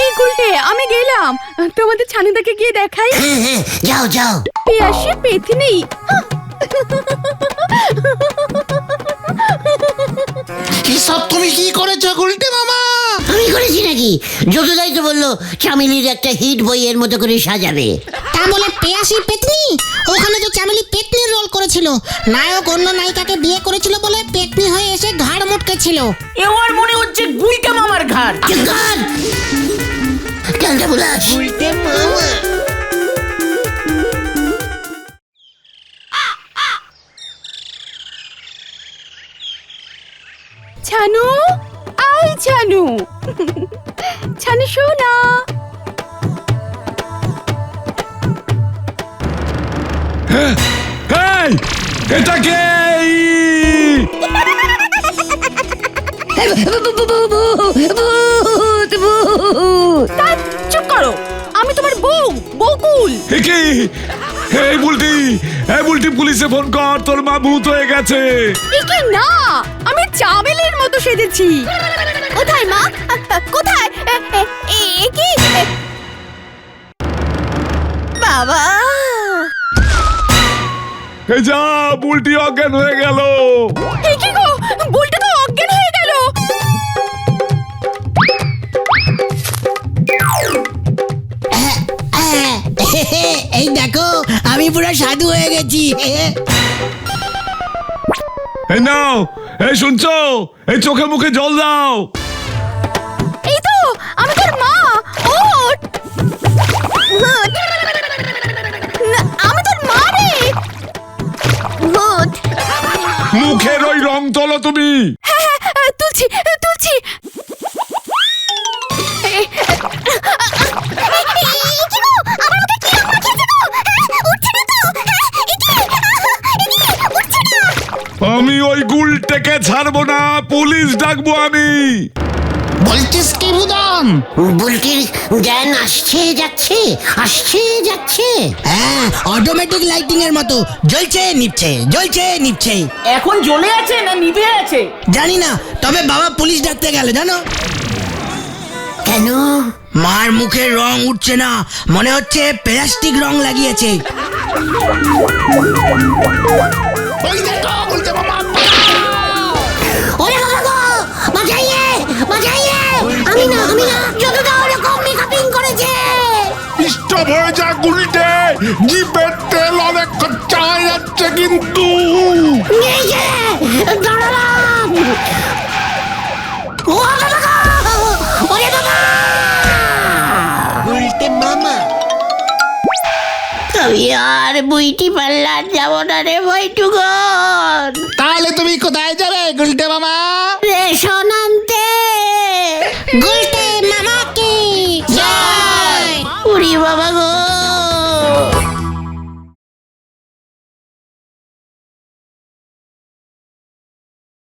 এই গুলটে, আমি গেলাম, তোমাদের ছানুদাকে গিয়ে দেখাই। হ্যাঁ হ্যাঁ, যাও যাও। পেয়াসি পেথনি। এসব তুমি কি করেছো গুলটে মামা? আমি করেছি নাকি? যদুদাই তো বললো চামেলির একটা হিট বইয়ের মতো করে সাজাবে। তা বলে পেয়াসি পেতনি? ওখানে তো চামেলি পেতনির রোল করেছিল। নায়ক অন্য নায়িকাকে বিয়ে করেছিল বলে পেতনি হয়ে এসে ঘাড় মুটকেছিল। এবার মনে হচ্ছে গুলটে মামার ঘাড়। চুকার খেলটা বুলাস। গুলটে মামা ছানু, আই ছানু, ছানু শোনা। এই, এটা কে? তাই চুপ করো, আমি তোমার বউ বকুল। কি? এই বুলটি পুলিশে ফোন কর, তোর মা ভূত হয়ে গেছে। এ কি না, আমি চামেলির মতো সেজেছি। কোথায় মা? কোথায়? এ কি? বাবা, এই যা, বুলটি অজ্ঞান হয়ে গেল। এ কি গো, বুলটা তো অজ্ঞান হয়ে গেল। এই দেখো, আমি পুরো সাধু হয়ে গেছি। এই নাও, এই শুনছো? এই চোখে মুখে জল দাও। এই তো আমি তোর মা। ওঠ। না, আমি তোর মা রে। ওঠ। মুখের ওই রং তোলো তুমি। হ্যাঁ, তুলছি তুলছি আমি ওই গুলটাকে ছাড়বো না, পুলিশ ডাকবো আমি। বলছিস কি বুদন? বুলটির জ্ঞান আসছে যাচ্ছে, আসছে যাচ্ছে। হ্যাঁ, অটোমেটিক লাইটিং এর মতো জ্বলছে নিভছে, জ্বলছে নিভছে। এখন জ্বলে আছে না নিভে আছে? জানি না, তবে বাবা পুলিশ ডাকতে গেল জানো। কেন? মার মুখের রং উঠছে না, মনে হচ্ছে প্লাস্টিক রং লাগিয়েছে। ওই দেখো বলতে মামা। ওরে বাবা গো, বাঁচাইয়ে বাঁচাইয়ে। আমি না যতটা ওরকম মেকআপিং করেছে। স্টপ হয়ে যা গুলটে, জিপের তেল অনেক খরচা হয়ে যাচ্ছে কিন্তু। এই যে দাঁড়ালাম। ও বাবা গো, ওরে বাবা। উল্টে মামা। আমি আর বুইটি পাল্লার যাবো না রে বইটু গো।